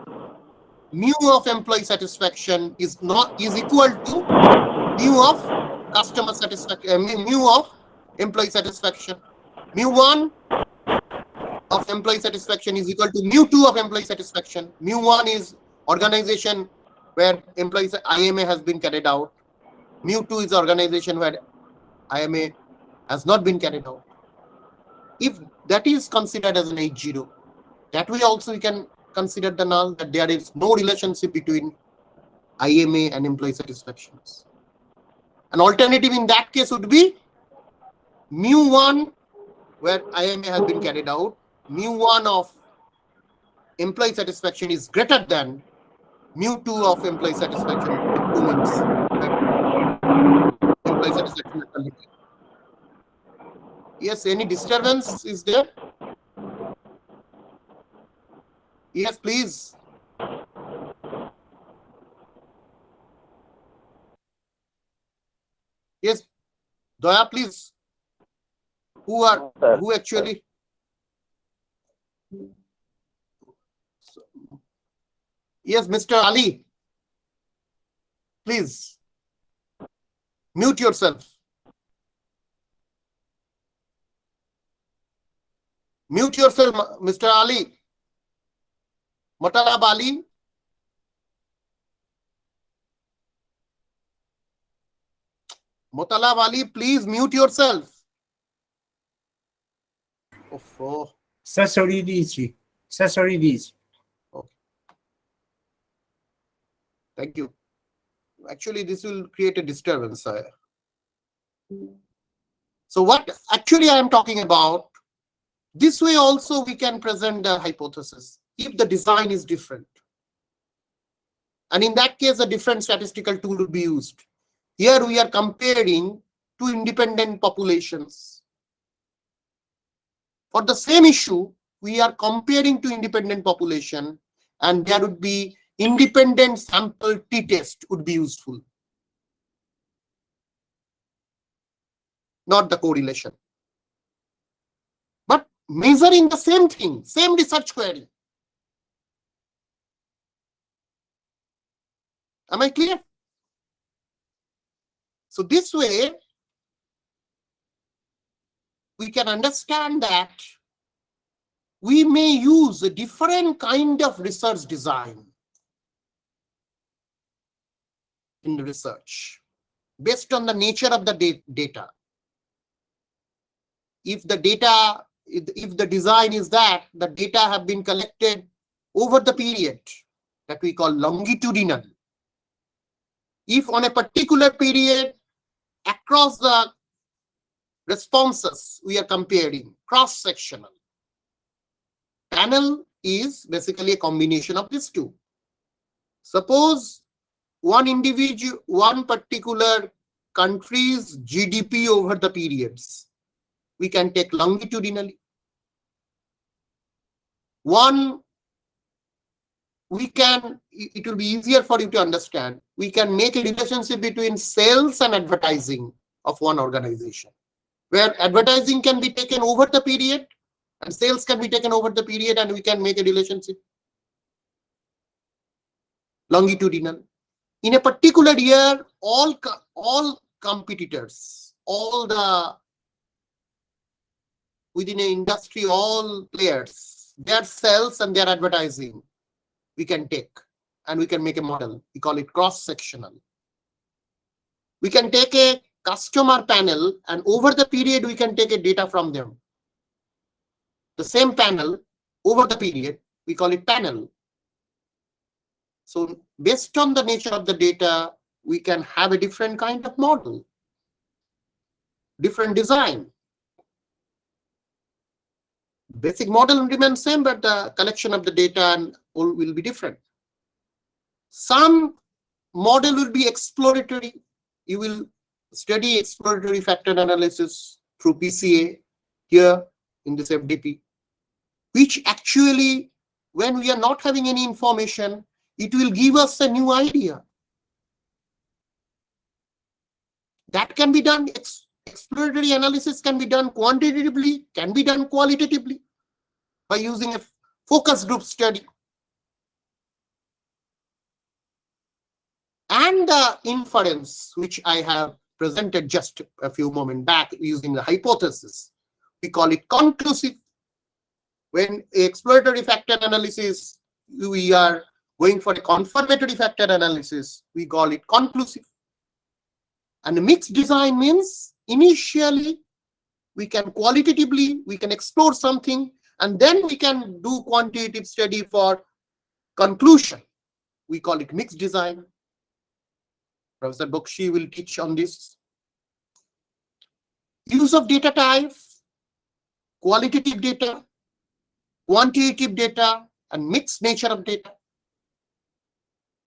mu of employee satisfaction is equal to mu of customer satisfaction, mu of employee satisfaction. Mu1 of employee satisfaction is equal to mu2 of employee satisfaction. Mu1 is organization where employees IMA has been carried out. Mu2 is organization where IMA has not been carried out. If that is considered as an H0, that way also we can consider the null, that there is no relationship between IMA and employee satisfactions. An alternative in that case would be mu1 where IMA has been carried out, mu1 of employee satisfaction is greater than mu2 of employee satisfaction. Means employee satisfaction. Yes, any disturbance is there? Yes, please. Yes, Daya, please. Who actually? Yes, Mr. Ali. Please mute yourself. Mute yourself, Mr. Ali. Matalab Ali. Matalab Ali, please mute yourself. Oh. Sorry, DC. Okay. Thank you. Actually, this will create a disturbance. So what actually I am talking about, this way also we can present the hypothesis if the design is different. And in that case, a different statistical tool will be used. Here we are comparing two independent populations. For the same issue, we are comparing two independent population, and there would be independent sample t-test would be useful, not the correlation. But measuring the same thing, same research query. Am I clear? So this way, we can understand that we may use a different kind of research design in research based on the nature of the data. If the design is that the data have been collected over the period that we call longitudinal. If on a particular period across the responses we are comparing cross-sectional, panel is basically a combination of these two. Suppose one particular country's GDP over the periods, we can take longitudinally. It will be easier for you to understand. We can make a relationship between sales and advertising of one organization, where advertising can be taken over the period and sales can be taken over the period, and we can make a relationship longitudinal. In a particular year, all competitors, within an industry, all players, their sales and their advertising, we can take and we can make a model. We call it cross-sectional. We can take a customer panel and over the period, we can take a data from them. The same panel over the period, we call it panel. So based on the nature of the data, we can have a different kind of model, different design. Basic model will remain same, but the collection of the data and all will be different. Some model will be exploratory. You will study exploratory factor analysis through PCA here in this FDP, which actually, when we are not having any information, it will give us a new idea. That can be done. Exploratory analysis can be done quantitatively, can be done qualitatively by using a focus group study. And the inference, which I have presented just a few moments back using the hypothesis, we call it conclusive. When exploratory factor analysis, we are going for a confirmatory factor analysis, we call it conclusive. And a mixed design means initially we can qualitatively, we can explore something, and then we can do quantitative study for conclusion. We call it mixed design. Professor Bakshi will teach on this. Use of data types, qualitative data, quantitative data, and mixed nature of data.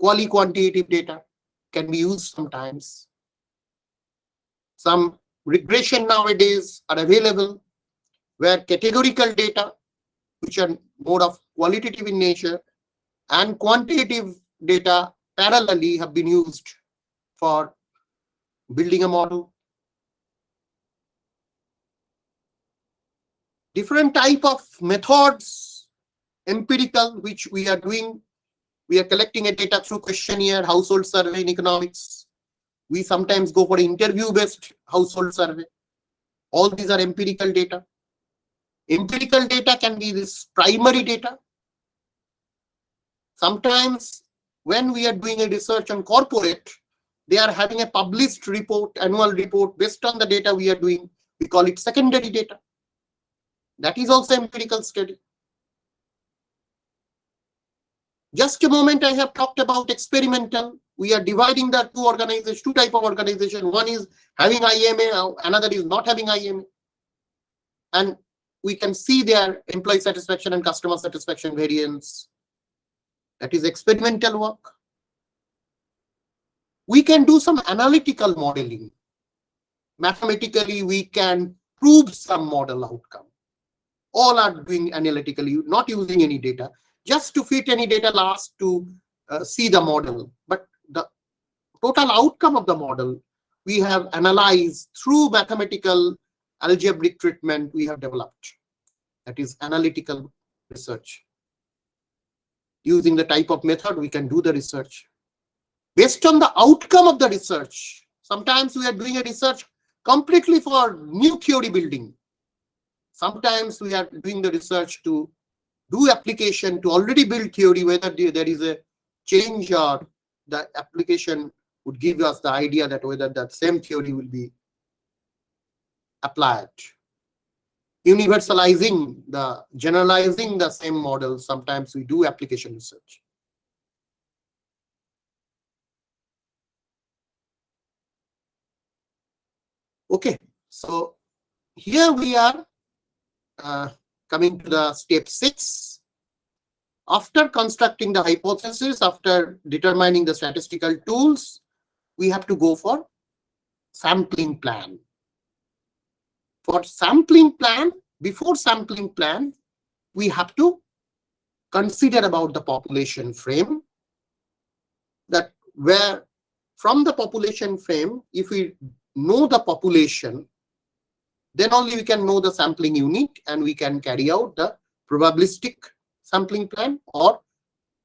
Qualitative data can be used sometimes. Some regression nowadays are available where categorical data, which are more of qualitative in nature, and quantitative data parallelly have been used for building a model. Different type of methods, empirical, which we are doing. We are collecting a data through questionnaire, household survey in economics. We sometimes go for interview-based household survey. All these are empirical data. Empirical data can be this primary data. Sometimes when we are doing a research on corporate, they are having a published report, annual report based on the data we are doing. We call it secondary data. That is also empirical study. Just a moment, I have talked about experimental. we are dividing the two type of organization. One is having IMA, another is not having IMA. And we can see their employee satisfaction and customer satisfaction variance. That is experimental work. We can do some analytical modeling. Mathematically, we can prove some model outcome. All are doing analytically, not using any data, just to fit any data last to see the model. But the total outcome of the model, we have analyzed through mathematical algebraic treatment we have developed. That is analytical research. Using the type of method, we can do the research. Based on the outcome of the research, sometimes we are doing a research completely for new theory building. Sometimes we are doing the research to do application to already build theory, whether there is a change or the application would give us the idea that whether that same theory will be applied. Universalizing generalizing the same model, sometimes we do application research. Okay, so here we are coming to the step 6. After constructing the hypothesis, after determining the statistical tools, we have to go for sampling plan. For sampling plan, before sampling plan, we have to consider about the population frame, that where from the population frame, if we know the population, then only we can know the sampling unit and we can carry out the probabilistic sampling plan or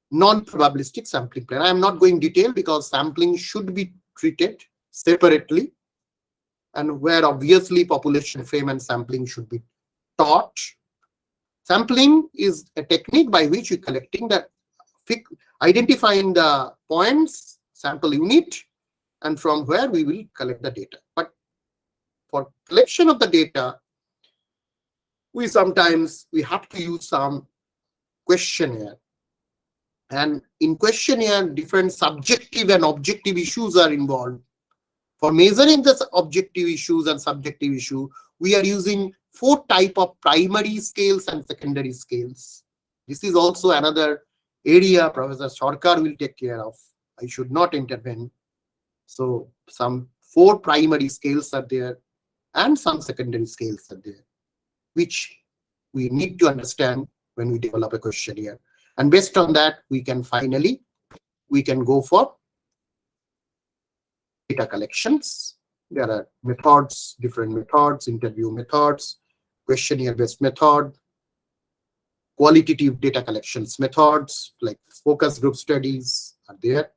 non-probabilistic sampling plan. I am not going detail because sampling should be treated separately, and where obviously population frame and sampling should be taught. Sampling is a technique by which you collecting the identifying the points, sample unit, and from where we will collect the data. But for collection of the data, we sometimes have to use some questionnaire. And in questionnaire, different subjective and objective issues are involved. For measuring the objective issues and subjective issue, we are using 4 types of primary scales and secondary scales. This is also another area Professor Sarkar will take care of. I should not intervene. So some 4 primary scales are there and some secondary scales are there, which we need to understand when we develop a questionnaire. And based on that, we can go for data collections. There are methods, different methods, interview methods, questionnaire-based method, qualitative data collections methods like focus group studies are there.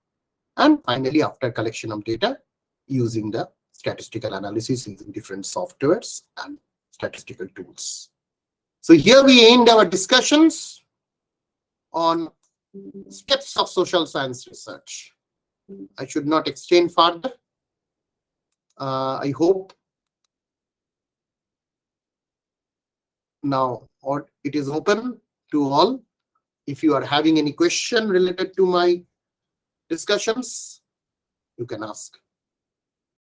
And finally, after collection of data, using the statistical analysis using different softwares and statistical tools. So here we end our discussions on steps of social science research. I should not extend further. I hope now it is open to all. If you are having any question related to my discussions, you can ask.